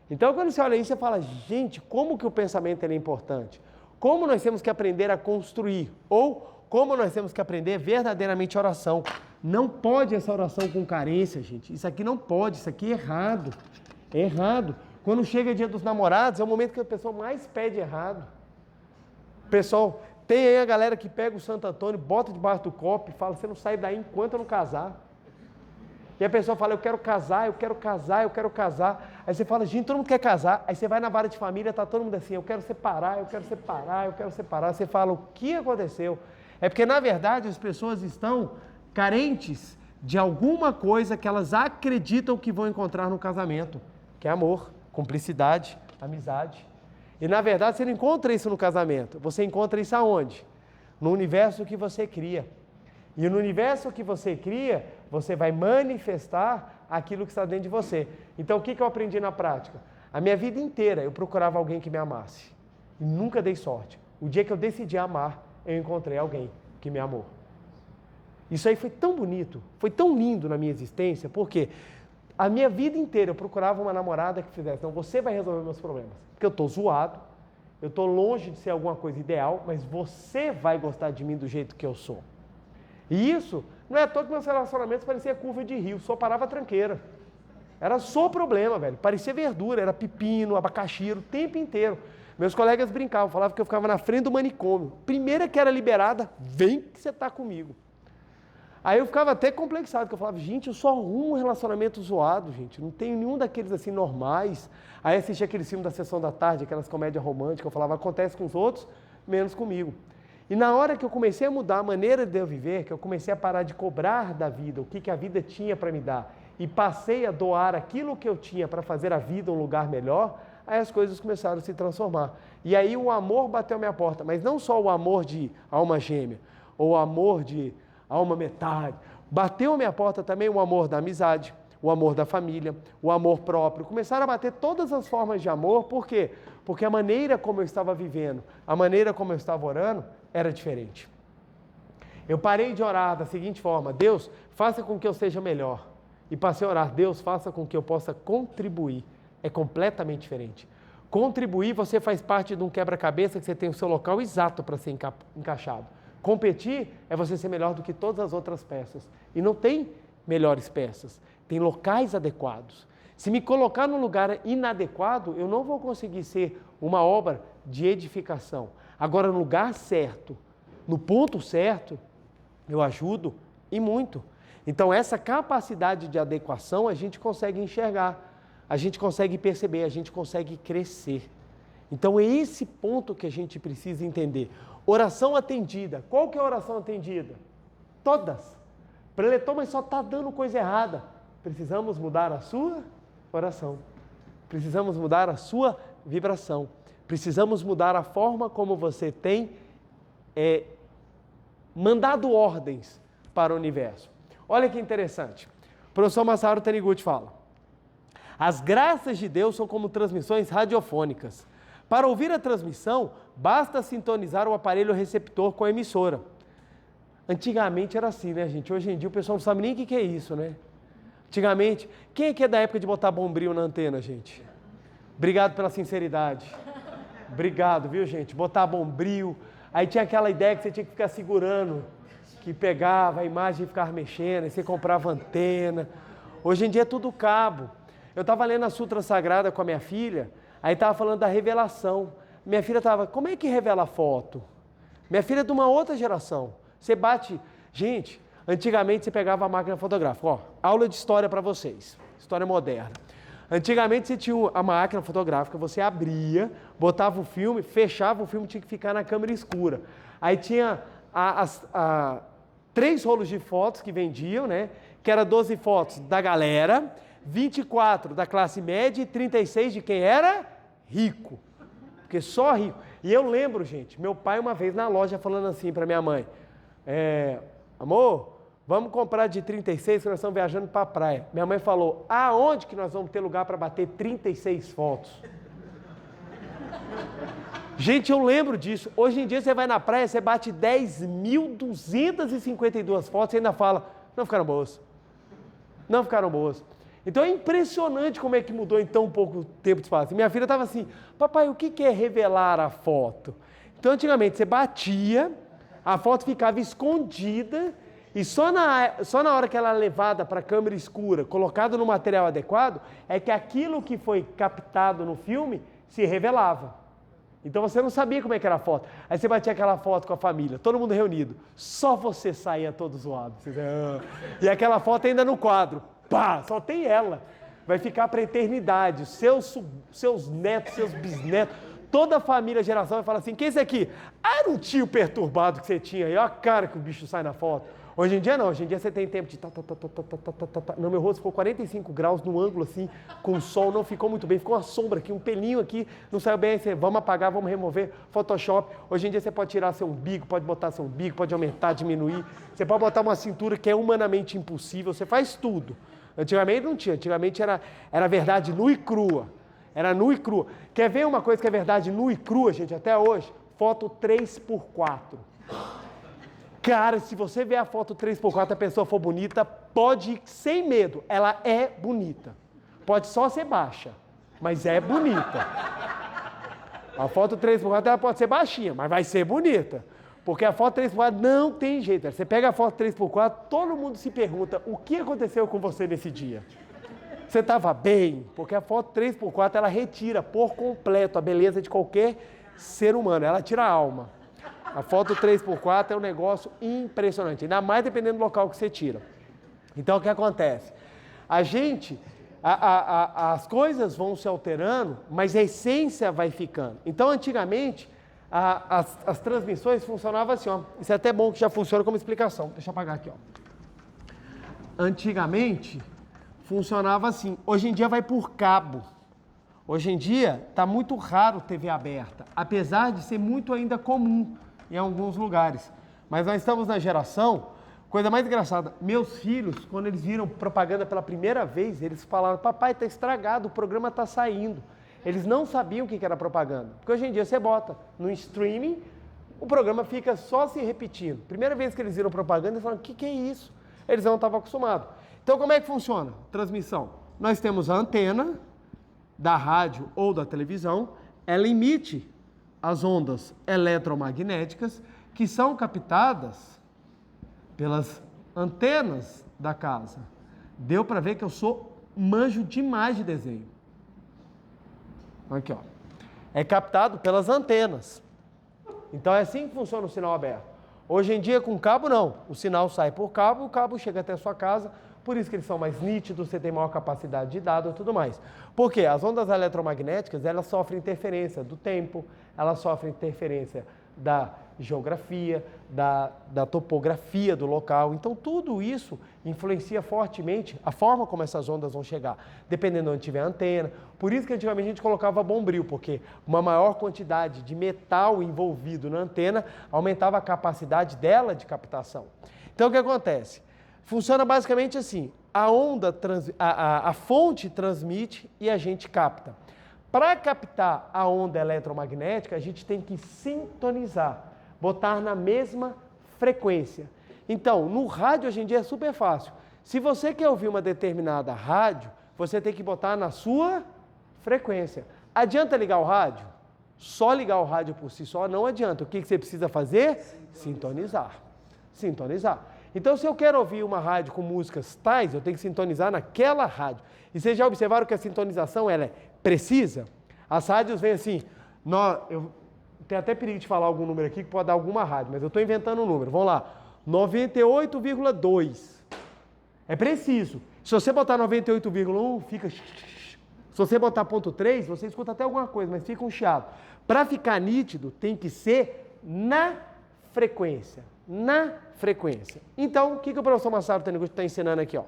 Então, quando você olha isso, você fala, gente, como que o pensamento é importante? Como nós temos que aprender a construir? Ou como nós temos que aprender verdadeiramente a oração? Não pode essa oração com carência, gente. Isso aqui não pode, isso aqui é errado. É errado. Quando chega dia dos namorados, é o momento que a pessoa mais pede errado. Pessoal, tem aí a galera que pega o Santo Antônio, bota debaixo do copo e fala, você não sai daí enquanto eu não casar. E a pessoa fala, eu quero casar. Aí você fala, gente, todo mundo quer casar. Aí você vai na vara de família, tá todo mundo assim, eu quero separar. Você fala, o que aconteceu? É porque, na verdade, as pessoas estão carentes de alguma coisa que elas acreditam que vão encontrar no casamento, que é amor, cumplicidade, amizade. E, na verdade, você não encontra isso no casamento. Você encontra isso aonde? No universo que você cria. E no universo que você cria, você vai manifestar aquilo que está dentro de você. Então, o que eu aprendi na prática? A minha vida inteira eu procurava alguém que me amasse. E nunca dei sorte. O dia que eu decidi amar, eu encontrei alguém que me amou. Isso aí foi tão bonito, foi tão lindo na minha existência, porque a minha vida inteira eu procurava uma namorada que fizesse, então você vai resolver meus problemas. Porque eu estou zoado, eu estou longe de ser alguma coisa ideal, mas você vai gostar de mim do jeito que eu sou. E isso, não é à toa que meus relacionamentos pareciam curva de rio, só parava tranqueira. Era só problema, velho. Parecia verdura, era pepino, abacaxi, o tempo inteiro. Meus colegas brincavam, falavam que eu ficava na frente do manicômio. Primeira que era liberada, vem que você está comigo. Aí eu ficava até complexado, porque eu falava, gente, eu só arrumo um relacionamento zoado, gente. Não tenho nenhum daqueles assim normais. Aí assistia aquele filme da Sessão da Tarde, aquelas comédias românticas, eu falava, acontece com os outros, menos comigo. E na hora que eu comecei a mudar a maneira de eu viver, que eu comecei a parar de cobrar da vida, o que a vida tinha para me dar, e passei a doar aquilo que eu tinha para fazer a vida um lugar melhor, aí as coisas começaram a se transformar. E aí o amor bateu a minha porta, mas não só o amor de alma gêmea, ou o amor de alma metade. Bateu a minha porta também o amor da amizade, o amor da família, o amor próprio. Começaram a bater todas as formas de amor, por quê? Porque a maneira como eu estava vivendo, a maneira como eu estava orando, era diferente. Eu parei de orar da seguinte forma, Deus, faça com que eu seja melhor. E passei a orar, Deus, faça com que eu possa contribuir. É completamente diferente. Contribuir, você faz parte de um quebra-cabeça que você tem o seu local exato para ser encaixado. Competir é você ser melhor do que todas as outras peças. E não tem melhores peças, tem locais adequados. Se me colocar num lugar inadequado, eu não vou conseguir ser uma obra de edificação. Agora, no lugar certo, no ponto certo, eu ajudo e muito. Então, essa capacidade de adequação a gente consegue enxergar, a gente consegue perceber, a gente consegue crescer. Então, é esse ponto que a gente precisa entender. Oração atendida. Qual que é a oração atendida? Todas. Preletor, mas só está dando coisa errada. Precisamos mudar a sua oração. Precisamos mudar a sua vibração. Precisamos mudar a forma como você tem mandado ordens para o universo. Olha que interessante. O professor Masaru Taniguchi fala: as graças de Deus são como transmissões radiofônicas. Para ouvir a transmissão, basta sintonizar o aparelho receptor com a emissora. Antigamente era assim, né, gente? Hoje em dia o pessoal não sabe nem o que é isso, né? Antigamente, quem é que é da época de botar bombril na antena, gente? Obrigado pela sinceridade. Obrigado, viu, gente? Botar bombril. Aí tinha aquela ideia que você tinha que ficar segurando, que pegava a imagem e ficava mexendo, aí você comprava antena. Hoje em dia é tudo cabo. Eu estava lendo a Sutra Sagrada com a minha filha, aí estava falando da revelação. Minha filha estava, como é que revela a foto? Minha filha é de uma outra geração. Você bate... Gente, antigamente você pegava a máquina fotográfica. Ó, aula de história para vocês. História moderna. Antigamente você tinha a máquina fotográfica, você abria, botava o filme, fechava o filme, tinha que ficar na câmera escura. Aí tinha 3 rolos de fotos que vendiam, né? Que era 12 fotos da galera, 24 da classe média e 36 de quem era rico. Porque só rico. E eu lembro, gente, meu pai uma vez na loja falando assim para minha mãe, amor, vamos comprar de 36 que nós estamos viajando para a praia. Minha mãe falou, aonde que nós vamos ter lugar para bater 36 fotos? Gente, eu lembro disso. Hoje em dia você vai na praia, você bate 10.252 fotos e ainda fala, não ficaram boas. Não ficaram boas. Então é impressionante como é que mudou em tão pouco tempo de espaço. Minha filha estava assim, papai, o que é revelar a foto? Então antigamente você batia, a foto ficava escondida e só na hora que ela é levada para a câmera escura, colocada no material adequado, é que aquilo que foi captado no filme se revelava. Então você não sabia como é que era a foto. Aí você batia aquela foto com a família, todo mundo reunido, só você saía todo zoado. E aquela foto ainda no quadro. Pá, só tem ela. Vai ficar para a eternidade. Seus netos, seus bisnetos, toda a família, a geração vai falar assim, quem é esse aqui? Ah, era um tio perturbado que você tinha aí. Olha a cara que o bicho sai na foto. Hoje em dia não, hoje em dia você tem tempo de... Não, meu rosto ficou 45 graus no ângulo assim, com o sol, não ficou muito bem. Ficou uma sombra aqui, um pelinho aqui, não saiu bem. Aí você, vamos apagar, vamos remover, Photoshop. Hoje em dia você pode tirar seu umbigo, pode botar seu umbigo, pode aumentar, diminuir. Você pode botar uma cintura que é humanamente impossível, você faz tudo. Antigamente não tinha, antigamente era verdade nua e crua. Era nua e crua. Quer ver uma coisa que é verdade nua e crua, gente, até hoje? Foto 3x4. Cara, se você ver a foto 3x4 e a pessoa for bonita, pode ir sem medo, ela é bonita. Pode só ser baixa, mas é bonita. A foto 3x4 ela pode ser baixinha, mas vai ser bonita. Porque a foto 3x4 não tem jeito. Você pega a foto 3x4, todo mundo se pergunta o que aconteceu com você nesse dia. Você estava bem? Porque a foto 3x4 ela retira por completo a beleza de qualquer ser humano, ela tira a alma. A foto 3x4 é um negócio impressionante, ainda mais dependendo do local que você tira. Então, o que acontece? As coisas vão se alterando, mas a essência vai ficando. Então, antigamente, as transmissões funcionavam assim, ó. Isso é até bom que já funciona como explicação. Deixa eu apagar aqui, ó. Antigamente, funcionava assim. Hoje em dia vai por cabo. Hoje em dia está muito raro TV aberta, apesar de ser muito ainda comum em alguns lugares. Mas nós estamos na geração, coisa mais engraçada, meus filhos, quando eles viram propaganda pela primeira vez, eles falaram, papai, está estragado, o programa está saindo. Eles não sabiam o que era propaganda, porque hoje em dia você bota no streaming, o programa fica só se repetindo. Primeira vez que eles viram propaganda, eles falaram, o que é isso? Eles não estavam acostumados. Então, como é que funciona? Transmissão. Nós temos a antena da rádio ou da televisão, ela emite as ondas eletromagnéticas que são captadas pelas antenas da casa. Deu para ver que eu sou manjo demais de desenho. Aqui, ó. É captado pelas antenas. Então é assim que funciona o sinal aberto. Hoje em dia com cabo não. O sinal sai por cabo, o cabo chega até a sua casa. Por isso que eles são mais nítidos, você tem maior capacidade de dado e tudo mais. Por quê? As ondas eletromagnéticas, elas sofrem interferência do tempo, elas sofrem interferência da geografia, da topografia do local. Então, tudo isso influencia fortemente a forma como essas ondas vão chegar, dependendo de onde tiver a antena. Por isso que antigamente a gente colocava bombril, porque uma maior quantidade de metal envolvido na antena aumentava a capacidade dela de captação. Então, o que acontece? Funciona basicamente assim, a fonte transmite e a gente capta. Para captar a onda eletromagnética, a gente tem que sintonizar, botar na mesma frequência. Então, no rádio hoje em dia é super fácil. Se você quer ouvir uma determinada rádio, você tem que botar na sua frequência. Adianta ligar o rádio? Só ligar o rádio por si só não adianta. O que você precisa fazer? Sintonizar. Sintonizar. Então, se eu quero ouvir uma rádio com músicas tais, eu tenho que sintonizar naquela rádio. E vocês já observaram que a sintonização ela é precisa? As rádios vêm assim, eu tenho até perigo de falar algum número aqui que pode dar alguma rádio, mas eu estou inventando um número. Vamos lá, 98,2. É preciso. Se você botar 98,1, fica... Se você botar ponto 3, você escuta até alguma coisa, mas fica um chiado. Para ficar nítido, tem que ser na frequência. Na frequência. Então, o que o professor Massaro Taniguchi está ensinando aqui? Ó?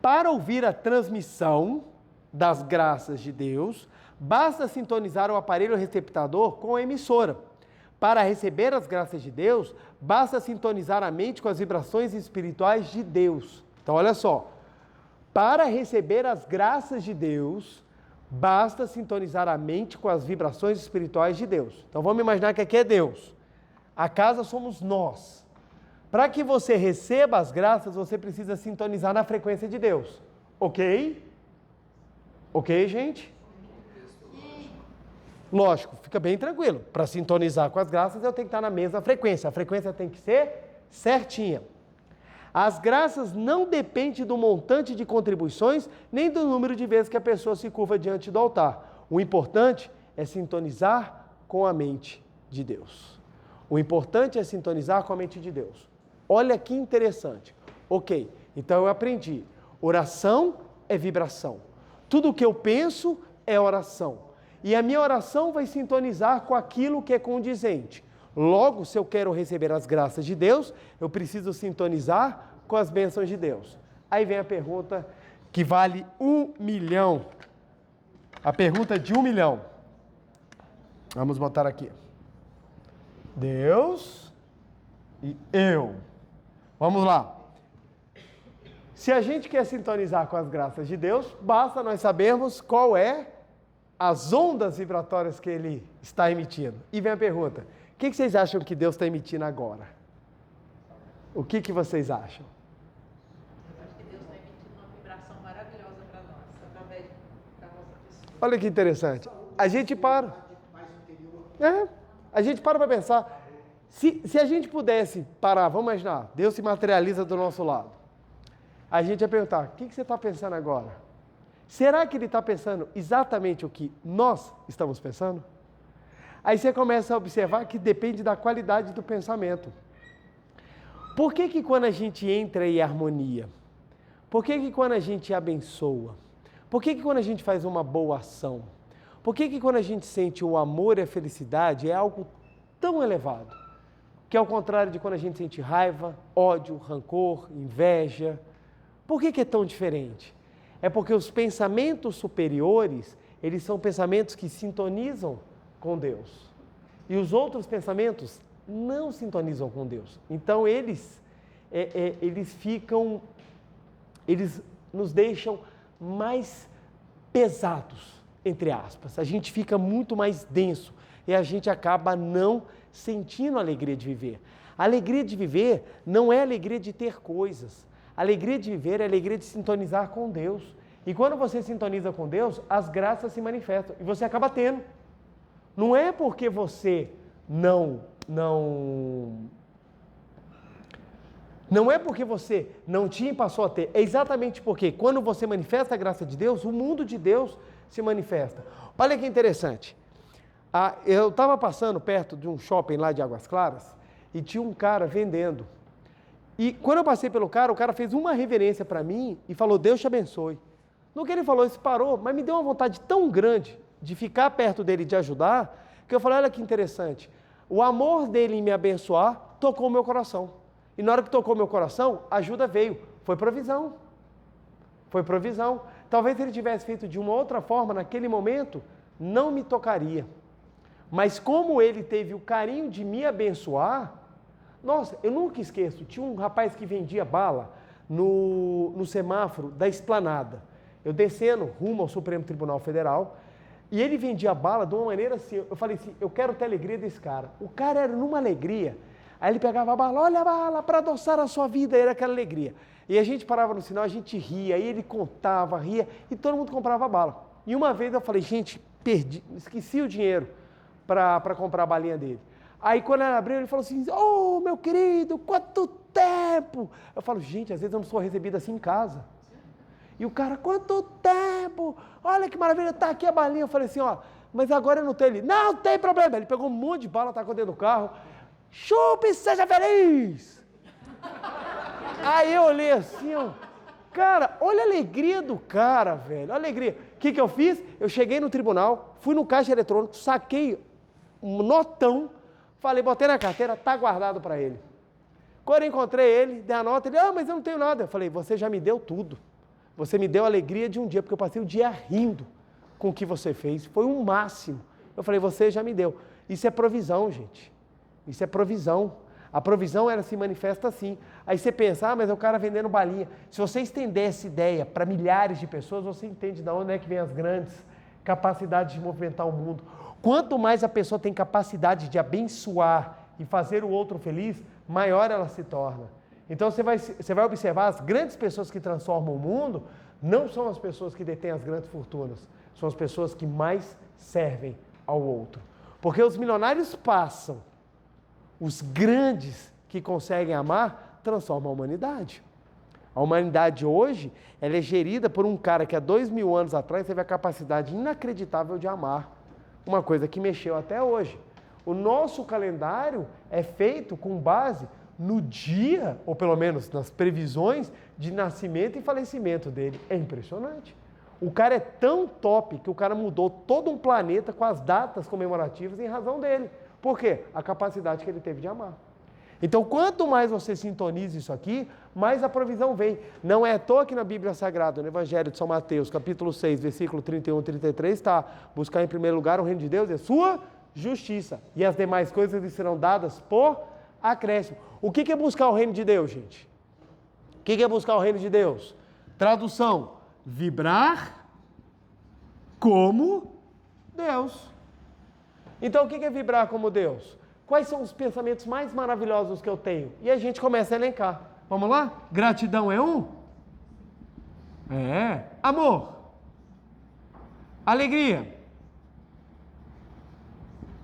Para ouvir a transmissão das graças de Deus, basta sintonizar o aparelho receptador com a emissora. Para receber as graças de Deus, basta sintonizar a mente com as vibrações espirituais de Deus. Então, olha só. Para receber as graças de Deus, basta sintonizar a mente com as vibrações espirituais de Deus. Então, vamos imaginar que aqui é Deus. A casa somos nós. Para que você receba as graças, você precisa sintonizar na frequência de Deus. Ok? Ok, gente? Lógico, fica bem tranquilo. Para sintonizar com as graças, eu tenho que estar na mesma frequência. A frequência tem que ser certinha. As graças não dependem do montante de contribuições, nem do número de vezes que a pessoa se curva diante do altar. O importante é sintonizar com a mente de Deus. O importante é sintonizar com a mente de Deus. Olha que interessante. Ok, então eu aprendi. Oração é vibração. Tudo o que eu penso é oração. E a minha oração vai sintonizar com aquilo que é condizente. Logo, se eu quero receber as graças de Deus, eu preciso sintonizar com as bênçãos de Deus. Aí vem a pergunta que vale 1 milhão. A pergunta de 1 milhão. Vamos botar aqui. Deus e eu. Vamos lá. Se a gente quer sintonizar com as graças de Deus, basta nós sabermos qual é as ondas vibratórias que Ele está emitindo. E vem a pergunta, o que vocês acham que Deus está emitindo agora? O que vocês acham? Eu acho que Deus está emitindo uma vibração maravilhosa para nós, através da nossa pessoa. Olha que interessante. A gente para. A gente para pensar. Se a gente pudesse parar, vamos imaginar, Deus se materializa do nosso lado. A gente ia perguntar, o que você está pensando agora? Será que Ele está pensando exatamente o que nós estamos pensando? Aí você começa a observar que depende da qualidade do pensamento. Por que que quando a gente entra em harmonia? Por que que quando a gente abençoa? Por que que quando a gente faz uma boa ação? Por que que quando a gente sente o amor e a felicidade é algo tão elevado? Que é ao contrário de quando a gente sente raiva, ódio, rancor, inveja. Por que que é tão diferente? É porque os pensamentos superiores, eles são pensamentos que sintonizam com Deus. E os outros pensamentos não sintonizam com Deus. Então eles nos deixam mais pesados, entre aspas. A gente fica muito mais denso e a gente acaba não sentindo a alegria de viver. A alegria de viver não é a alegria de ter coisas. A alegria de viver é a alegria de sintonizar com Deus. E quando você sintoniza com Deus, as graças se manifestam e você acaba tendo. Não é porque você não é porque você não tinha e passou a ter. É exatamente porque quando você manifesta a graça de Deus, o mundo de Deus se manifesta. Olha que interessante. Eu estava passando perto de um shopping lá de Águas Claras e tinha um cara vendendo. E quando eu passei pelo cara, o cara fez uma reverência para mim e falou, Deus te abençoe. No que ele falou, isso parou, mas me deu uma vontade tão grande de ficar perto dele e de ajudar, que eu falei, olha que interessante. O amor dele em me abençoar tocou o meu coração. E na hora que tocou meu coração, a ajuda veio. Foi provisão. Foi provisão. Talvez ele tivesse feito de uma outra forma, naquele momento, não me tocaria. Mas como ele teve o carinho de me abençoar, nossa, eu nunca esqueço, tinha um rapaz que vendia bala no semáforo da Esplanada. Eu descendo rumo ao Supremo Tribunal Federal, e ele vendia bala de uma maneira assim, eu falei assim, eu quero ter a alegria desse cara. O cara era numa alegria, aí ele pegava a bala, olha a bala, para adoçar a sua vida, era aquela alegria. E a gente parava no sinal, a gente ria, aí ele contava, ria, e todo mundo comprava a bala. E uma vez eu falei, gente, esqueci o dinheiro para comprar a balinha dele. Aí quando ela abriu, ele falou assim, oh, meu querido, quanto tempo! Eu falo, gente, às vezes eu não sou recebido assim em casa. E o cara, quanto tempo! Olha que maravilha, tá aqui a balinha. Eu falei assim, ó, mas agora eu não tenho. Ele, não tem problema. Ele pegou um monte de bala, tacou dentro do carro. Chupe, seja feliz! Aí eu olhei assim, ó, cara, olha a alegria do cara, velho, olha a alegria. O que eu fiz? Eu cheguei no tribunal, fui no caixa eletrônico, saquei um notão, falei, botei na carteira, tá guardado para ele. Quando eu encontrei ele, dei a nota, ele, mas eu não tenho nada. Eu falei, você já me deu tudo. Você me deu a alegria de um dia, porque eu passei o dia rindo com o que você fez. Foi um máximo. Eu falei, você já me deu. Isso é provisão, gente. Isso é provisão. A provisão, ela se manifesta assim. Aí você pensa, mas é o cara vendendo balinha. Se você estender essa ideia para milhares de pessoas, você entende de onde é que vem as grandes capacidades de movimentar o mundo. Quanto mais a pessoa tem capacidade de abençoar e fazer o outro feliz, maior ela se torna. Então você vai observar, as grandes pessoas que transformam o mundo não são as pessoas que detêm as grandes fortunas, são as pessoas que mais servem ao outro. Porque os milionários passam, os grandes que conseguem amar transformam a humanidade. A humanidade hoje, ela é gerida por um cara que há 2000 anos atrás teve a capacidade inacreditável de amar, uma coisa que mexeu até hoje. O nosso calendário é feito com base no dia, ou pelo menos nas previsões de nascimento e falecimento dele. É impressionante. O cara é tão top que o cara mudou todo um planeta com as datas comemorativas em razão dele. Por quê? A capacidade que ele teve de amar. Então, quanto mais você sintoniza isso aqui, mais a provisão vem. Não é à toa que na Bíblia Sagrada, no Evangelho de São Mateus, capítulo 6, versículo 31 e 33, está: buscar em primeiro lugar o reino de Deus e a sua justiça, e as demais coisas lhe serão dadas por acréscimo. O que é buscar o reino de Deus, gente? O que é buscar o reino de Deus? Tradução: vibrar como Deus. Então, o que é vibrar como Deus? Quais são os pensamentos mais maravilhosos que eu tenho? E a gente começa a elencar. Vamos lá? Gratidão é um? É. Amor. Alegria.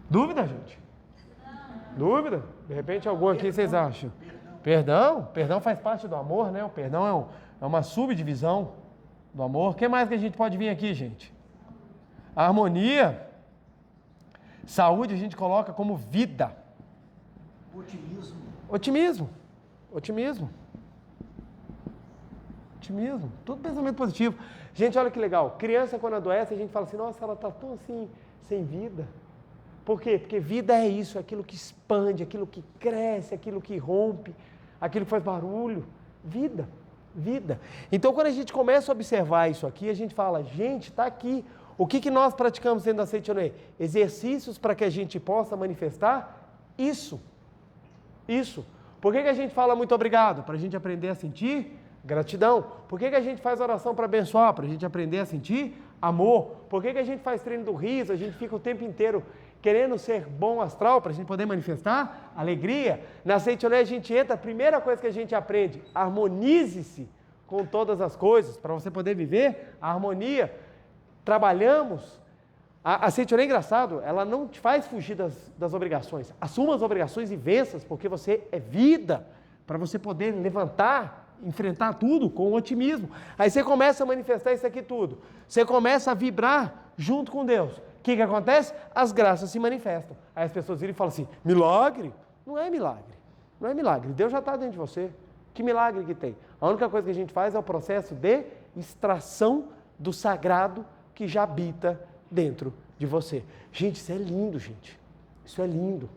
Dúvida, gente? Dúvida? De repente algum aqui vocês acham? Perdão? Perdão faz parte do amor, né? O perdão é uma subdivisão do amor. O que mais que a gente pode vir aqui, gente? A harmonia. Saúde a gente coloca como vida. Otimismo. Otimismo. Otimismo. Otimismo. Tudo pensamento positivo. Gente, olha que legal. Criança, quando adoece, a gente fala assim, nossa, ela está tão assim, sem vida. Por quê? Porque vida é isso, é aquilo que expande, aquilo que cresce, aquilo que rompe, aquilo que faz barulho. Vida. Vida. Então, quando a gente começa a observar isso aqui, a gente fala, gente, está aqui. O que nós praticamos dentro da Seitonê? Exercícios para que a gente possa manifestar isso. Isso. Por que a gente fala muito obrigado? Para a gente aprender a sentir gratidão. Por que a gente faz oração para abençoar? Para a gente aprender a sentir amor. Por que a gente faz treino do riso? A gente fica o tempo inteiro querendo ser bom astral para a gente poder manifestar alegria. Na Seitonê a gente entra, a primeira coisa que a gente aprende, harmonize-se com todas as coisas, para você poder viver a harmonia. Trabalhamos. A Seitonê é engraçado, ela não te faz fugir das obrigações. Assuma as obrigações e vença, porque você é vida, para você poder levantar, enfrentar tudo com otimismo. Aí você começa a manifestar isso aqui tudo. Você começa a vibrar junto com Deus. O que acontece? As graças se manifestam. Aí as pessoas viram e falam assim, milagre? Não é milagre. Não é milagre. Deus já está dentro de você. Que milagre que tem? A única coisa que a gente faz é o processo de extração do sagrado que já habita dentro de você. Gente, isso é lindo, gente. Isso é lindo.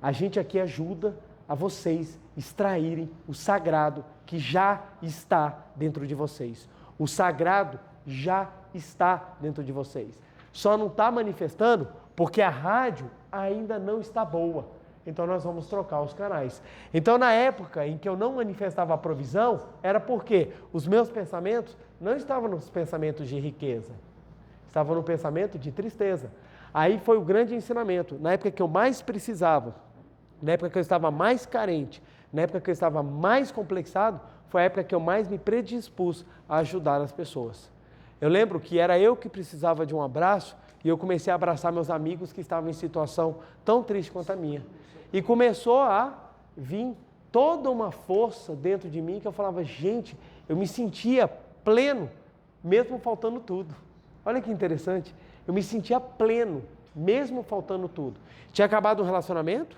A gente aqui ajuda a vocês extraírem o sagrado que já está dentro de vocês. O sagrado já está dentro de vocês. Só não está manifestando porque a rádio ainda não está boa. Então nós vamos trocar os canais. Então na época em que eu não manifestava a provisão, era porque os meus pensamentos não estavam nos pensamentos de riqueza. Estava no pensamento de tristeza. Aí foi o grande ensinamento. Na época que eu mais precisava, na época que eu estava mais carente, na época que eu estava mais complexado, foi a época que eu mais me predispus a ajudar as pessoas. Eu lembro que era eu que precisava de um abraço e eu comecei a abraçar meus amigos que estavam em situação tão triste quanto a minha. E começou a vir toda uma força dentro de mim que eu falava, gente, eu me sentia pleno, mesmo faltando tudo. Olha que interessante, eu me sentia pleno, mesmo faltando tudo. Tinha acabado um relacionamento,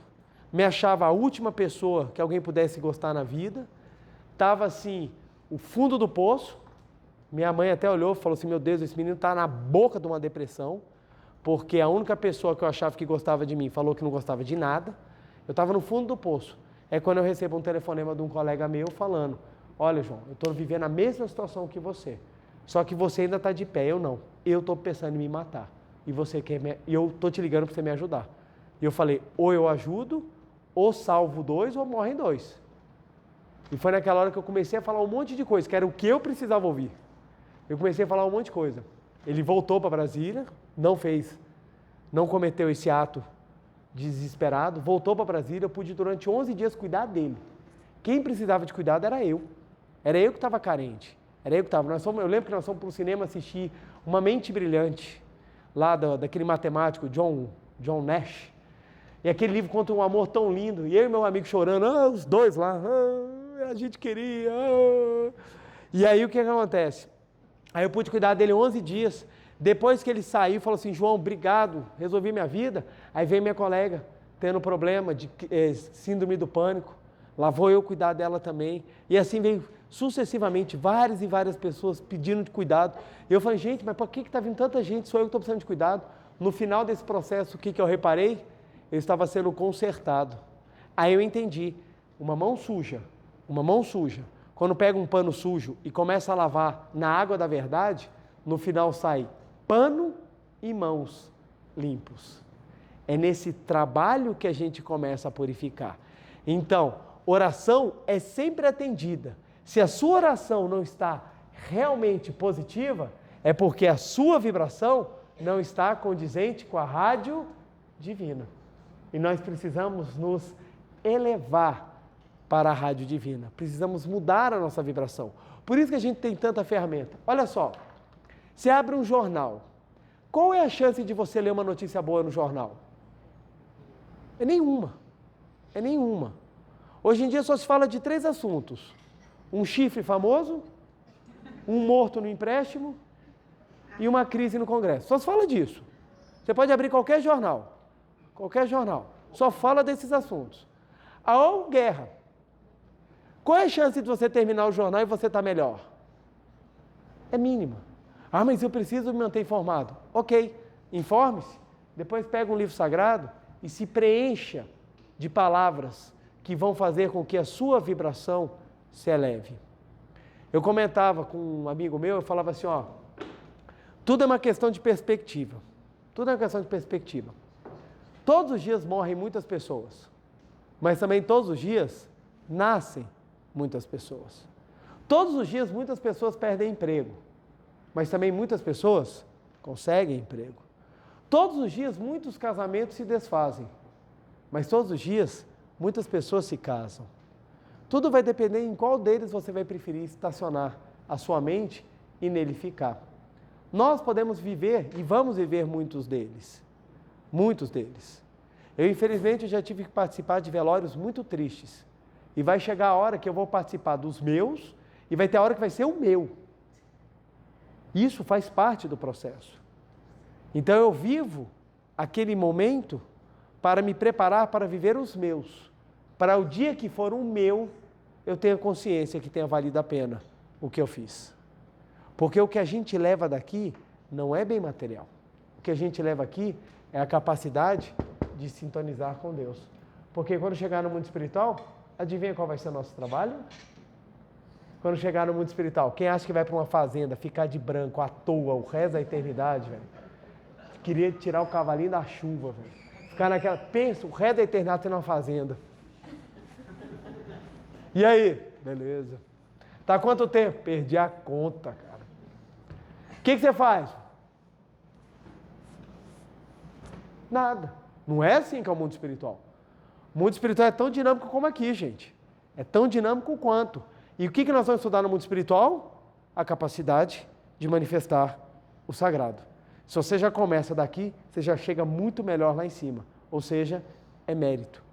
me achava a última pessoa que alguém pudesse gostar na vida, estava assim, o fundo do poço. Minha mãe até olhou e falou assim, meu Deus, esse menino está na boca de uma depressão, porque a única pessoa que eu achava que gostava de mim falou que não gostava de nada. Eu estava no fundo do poço. É quando eu recebo um telefonema de um colega meu falando, olha João, eu estou vivendo a mesma situação que você. Só que você ainda está de pé, eu não. Eu estou pensando em me matar. E eu estou te ligando para você me ajudar. E eu falei, ou eu ajudo, ou salvo 2, ou morrem 2. E foi naquela hora que eu comecei a falar um monte de coisa, que era o que eu precisava ouvir. Eu comecei a falar um monte de coisa. Ele voltou para Brasília, não cometeu esse ato desesperado, voltou para Brasília, eu pude durante 11 dias cuidar dele. Quem precisava de cuidado era eu. Era eu que estava carente. Era eu que estava. Eu lembro que nós fomos para o cinema assistir Uma Mente Brilhante, lá daquele matemático John Nash. E aquele livro conta um amor tão lindo. E eu e meu amigo chorando, os dois lá, a gente queria. E aí o que acontece? Aí eu pude cuidar dele 11 dias. Depois que ele saiu, falou assim, João, obrigado, resolvi minha vida. Aí veio minha colega, tendo problema de síndrome do pânico. Lá vou eu cuidar dela também. E assim veio sucessivamente várias e várias pessoas pedindo de cuidado. E eu falei, gente, mas por que está vindo tanta gente? Sou eu que estou precisando de cuidado. No final desse processo, o que eu reparei? Eu estava sendo consertado. Aí eu entendi, uma mão suja, quando pega um pano sujo e começa a lavar na água da verdade, no final sai pano e mãos limpos. É nesse trabalho que a gente começa a purificar. Então, oração é sempre atendida. Se a sua oração não está realmente positiva, é porque a sua vibração não está condizente com a rádio divina. E nós precisamos nos elevar para a rádio divina. Precisamos mudar a nossa vibração. Por isso que a gente tem tanta ferramenta. Olha só, você abre um jornal. Qual é a chance de você ler uma notícia boa no jornal? É nenhuma. É nenhuma. Hoje em dia só se fala de 3 assuntos. Um chifre famoso, um morto no empréstimo e uma crise no Congresso. Só se fala disso. Você pode abrir qualquer jornal. qualquer jornal, só fala desses assuntos. Ou guerra. Qual é a chance de você terminar o jornal e você estar melhor? É mínima. Ah, mas eu preciso me manter informado. Ok, informe-se, depois pega um livro sagrado e se preencha de palavras que vão fazer com que a sua vibração se eleve. Eu comentava com um amigo meu, eu falava assim, ó, tudo é uma questão de perspectiva. Tudo é uma questão de perspectiva. Todos os dias morrem muitas pessoas, mas também todos os dias nascem muitas pessoas. Todos os dias muitas pessoas perdem emprego, mas também muitas pessoas conseguem emprego. Todos os dias muitos casamentos se desfazem, mas todos os dias muitas pessoas se casam. Tudo vai depender em qual deles você vai preferir estacionar a sua mente e nele ficar. Nós podemos viver e vamos viver muitos deles. Muitos deles. Eu, infelizmente, já tive que participar de velórios muito tristes. E vai chegar a hora que eu vou participar dos meus e vai ter a hora que vai ser o meu. Isso faz parte do processo. Então eu vivo aquele momento para me preparar para viver os meus. Para o dia que for o meu, eu tenha consciência que tenha valido a pena o que eu fiz. Porque o que a gente leva daqui não é bem material. O que a gente leva aqui é a capacidade de sintonizar com Deus. Porque quando chegar no mundo espiritual, adivinha qual vai ser o nosso trabalho? Quando chegar no mundo espiritual, quem acha que vai para uma fazenda, ficar de branco à toa o resto da eternidade, velho? Queria tirar o cavalinho da chuva, velho. Ficar naquela, pensa, o resto da eternidade tem uma fazenda. E aí? Beleza. Tá quanto tempo? Perdi a conta, cara. O que você faz? Nada. Não é assim que é o mundo espiritual. O mundo espiritual é tão dinâmico como aqui, gente. É tão dinâmico quanto. E o que nós vamos estudar no mundo espiritual? A capacidade de manifestar o sagrado. Se você já começa daqui, você já chega muito melhor lá em cima. Ou seja, é mérito.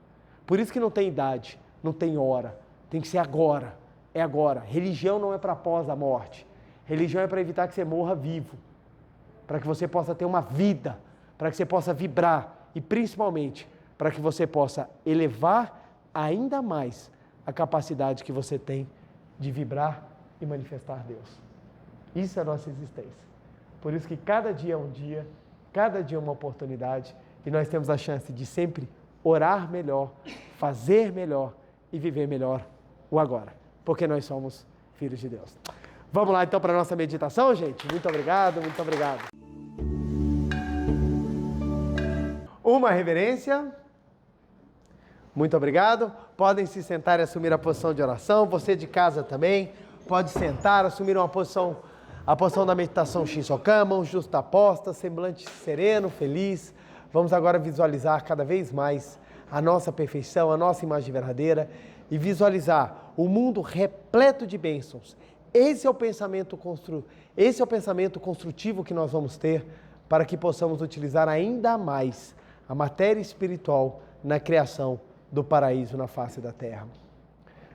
Por isso que não tem idade, não tem hora. Tem que ser agora. É agora. Religião não é para após a morte. Religião é para evitar que você morra vivo. Para que você possa ter uma vida. Para que você possa vibrar. E principalmente, para que você possa elevar ainda mais a capacidade que você tem de vibrar e manifestar Deus. Isso é a nossa existência. Por isso que cada dia é um dia, cada dia é uma oportunidade e nós temos a chance de sempre orar melhor, fazer melhor e viver melhor o agora, porque nós somos filhos de Deus. Vamos lá então para a nossa meditação, gente? Muito obrigado, muito obrigado. Uma reverência. Muito obrigado. Podem se sentar e assumir a posição de oração. Você de casa também pode sentar, assumir uma posição, a posição da meditação Shinsokan, mãos justapostas, semblante sereno, feliz. Vamos agora visualizar cada vez mais a nossa perfeição, a nossa imagem verdadeira e visualizar o mundo repleto de bênçãos. Esse é o pensamento construtivo que nós vamos ter para que possamos utilizar ainda mais a matéria espiritual na criação do paraíso na face da terra.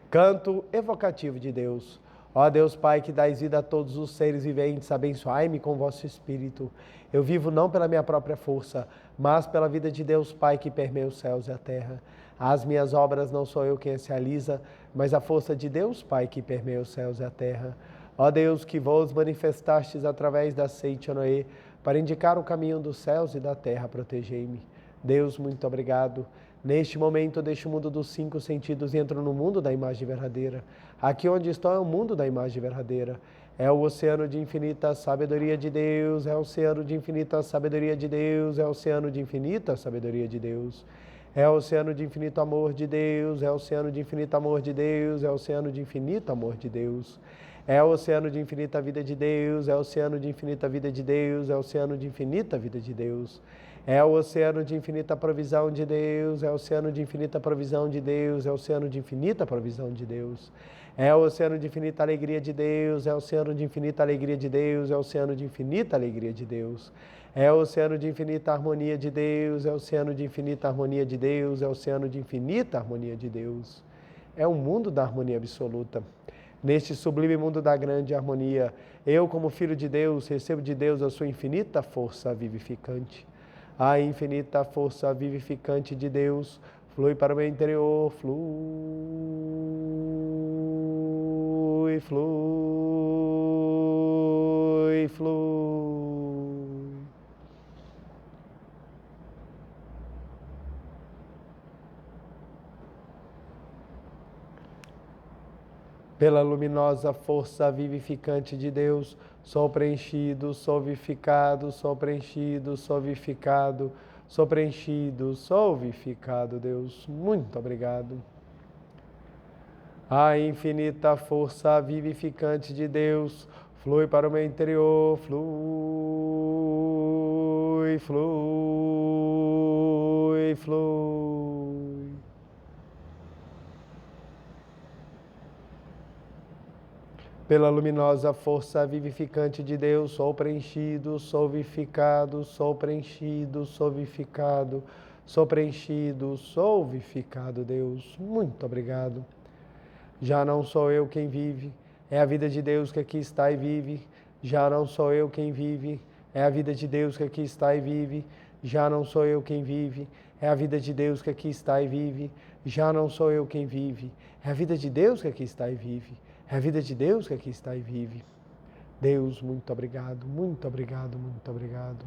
Canto evocativo de Deus. Ó Deus Pai, que dais vida a todos os seres viventes, abençoai-me com vosso Espírito. Eu vivo não pela minha própria força, mas pela vida de Deus Pai que permeia os céus e a terra. As minhas obras não sou eu quem as realiza, mas a força de Deus Pai que permeia os céus e a terra. Ó Deus, que vos manifestastes através da seite Noé, para indicar o caminho dos céus e da terra, protegei-me. Deus, muito obrigado. Neste momento, deixo o mundo dos 5 sentidos e entro no mundo da imagem verdadeira. Aqui onde estou é o mundo da imagem verdadeira. É o oceano de infinita sabedoria de Deus, é o oceano de infinita sabedoria de Deus, é o oceano de infinita sabedoria de Deus. É o oceano de infinito amor de Deus, é o oceano de infinito amor de Deus, é o oceano de infinito amor de Deus. É o oceano de infinita vida de Deus, é o oceano de infinita vida de Deus, é o oceano de infinita vida de Deus. É o oceano de infinita provisão de Deus, é o oceano de infinita provisão de Deus, é o oceano de infinita provisão de Deus. É o oceano de infinita alegria de Deus, é o oceano de infinita alegria de Deus, é o oceano de infinita alegria de Deus. É o oceano de infinita harmonia de Deus, é o oceano de infinita harmonia de Deus, é o oceano de infinita harmonia de Deus. É o mundo da harmonia absoluta. Neste sublime mundo da grande harmonia, eu, como filho de Deus, recebo de Deus a sua infinita força vivificante. A infinita força vivificante de Deus flui para o meu interior, flui, flui, flui. Pela luminosa força vivificante de Deus, sou preenchido, sou vivificado, sou preenchido, sou vivificado, sou preenchido, sou vivificado, Deus. Muito obrigado. A infinita força vivificante de Deus flui para o meu interior, flui, flui, flui. Pela luminosa força vivificante de Deus, sou preenchido, sou vivificado, sou preenchido, sou vivificado, sou preenchido, sou vivificado, Deus. Muito obrigado. Já não sou eu quem vive, é a vida de Deus que aqui está e vive. Já não sou eu quem vive, é a vida de Deus que aqui está e vive. Já não sou eu quem vive, é a vida de Deus que aqui está e vive. Já não sou eu quem vive, é a vida de Deus que aqui está e vive. É a vida de Deus que aqui está e vive. Deus, muito obrigado, muito obrigado, muito obrigado.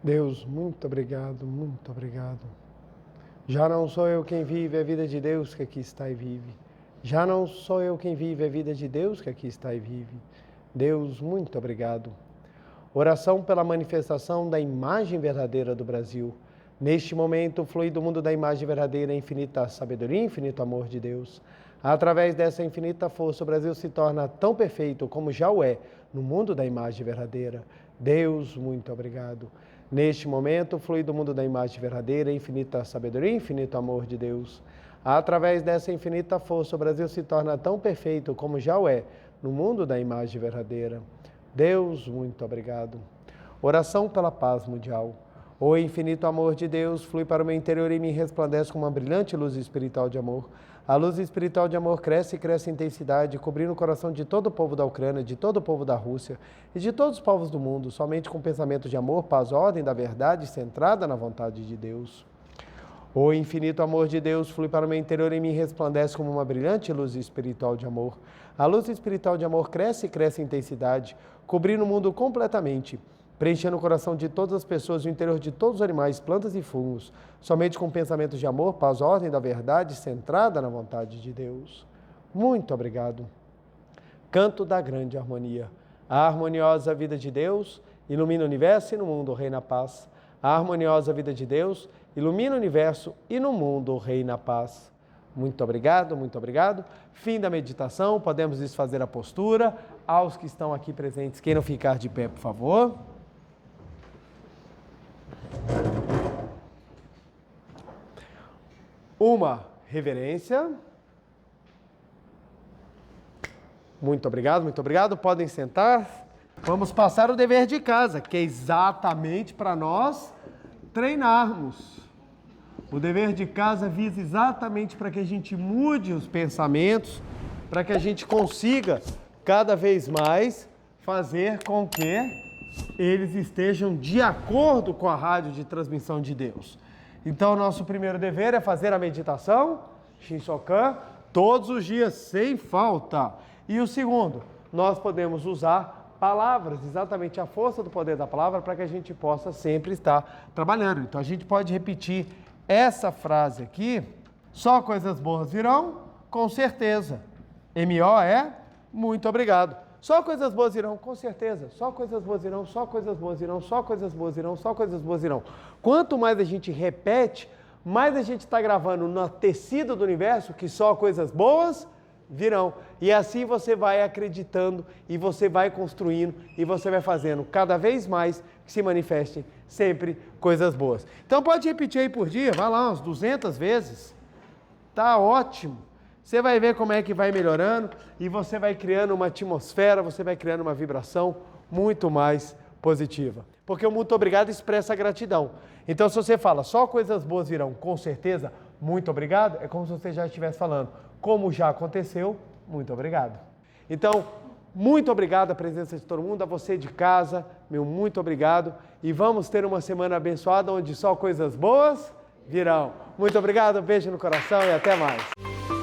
Deus, muito obrigado, muito obrigado. Já não sou eu quem vive, é a vida de Deus que aqui está e vive. Já não sou eu quem vive, é a vida de Deus que aqui está e vive. Deus, muito obrigado. Oração pela manifestação da imagem verdadeira do Brasil. Neste momento, flui do mundo da imagem verdadeira a infinita sabedoria e infinito amor de Deus. Através dessa infinita força, o Brasil se torna tão perfeito como já o é no mundo da imagem verdadeira. Deus, muito obrigado. Neste momento, flui do mundo da imagem verdadeira a infinita sabedoria e infinito amor de Deus. Através dessa infinita força, o Brasil se torna tão perfeito como já o é no mundo da imagem verdadeira. Deus, muito obrigado. Oração pela paz mundial. O infinito amor de Deus flui para o meu interior e me resplandece com uma brilhante luz espiritual de amor. A luz espiritual de amor cresce e cresce em intensidade, cobrindo o coração de todo o povo da Ucrânia, de todo o povo da Rússia e de todos os povos do mundo, somente com pensamento de amor, paz, ordem da verdade, centrada na vontade de Deus. O infinito amor de Deus flui para o meu interior e me resplandece como uma brilhante luz espiritual de amor. A luz espiritual de amor cresce e cresce em intensidade, cobrindo o mundo completamente, preenchendo o coração de todas as pessoas, o interior de todos os animais, plantas e fungos, somente com pensamentos de amor, paz, ordem da verdade, centrada na vontade de Deus. Muito obrigado. Canto da grande harmonia. A harmoniosa vida de Deus ilumina o universo e no mundo reina a paz. A harmoniosa vida de Deus ilumina o universo e no mundo reina a paz. Muito obrigado, muito obrigado. Fim da meditação, podemos desfazer a postura. Aos que estão aqui presentes, queiram ficar de pé, por favor. Uma reverência. Muito obrigado, muito obrigado. Podem sentar. Vamos passar o dever de casa, que é exatamente para nós treinarmos. O dever de casa visa exatamente para que a gente mude os pensamentos, para que a gente consiga cada vez mais fazer com que eles estejam de acordo com a rádio de transmissão de Deus. Então, nosso primeiro dever é fazer a meditação, Shinsokan, todos os dias, sem falta. E o segundo, nós podemos usar palavras, exatamente a força do poder da palavra, para que a gente possa sempre estar trabalhando. Então, a gente pode repetir essa frase aqui: só coisas boas virão, com certeza. M.O. é muito obrigado. Só coisas boas irão, com certeza. Só coisas boas irão, só coisas boas irão, só coisas boas irão, só coisas boas irão. Quanto mais a gente repete, mais a gente está gravando no tecido do universo que só coisas boas virão. E assim você vai acreditando e você vai construindo e você vai fazendo cada vez mais que se manifestem sempre coisas boas. Então pode repetir aí por dia, vai lá umas 200 vezes. Tá ótimo. Você vai ver como é que vai melhorando e você vai criando uma atmosfera, você vai criando uma vibração muito mais positiva. Porque o muito obrigado expressa a gratidão. Então, se você fala só coisas boas virão, com certeza, muito obrigado, é como se você já estivesse falando, como já aconteceu, muito obrigado. Então, muito obrigado à presença de todo mundo, a você de casa, meu muito obrigado. E vamos ter uma semana abençoada onde só coisas boas virão. Muito obrigado, um beijo no coração e até mais.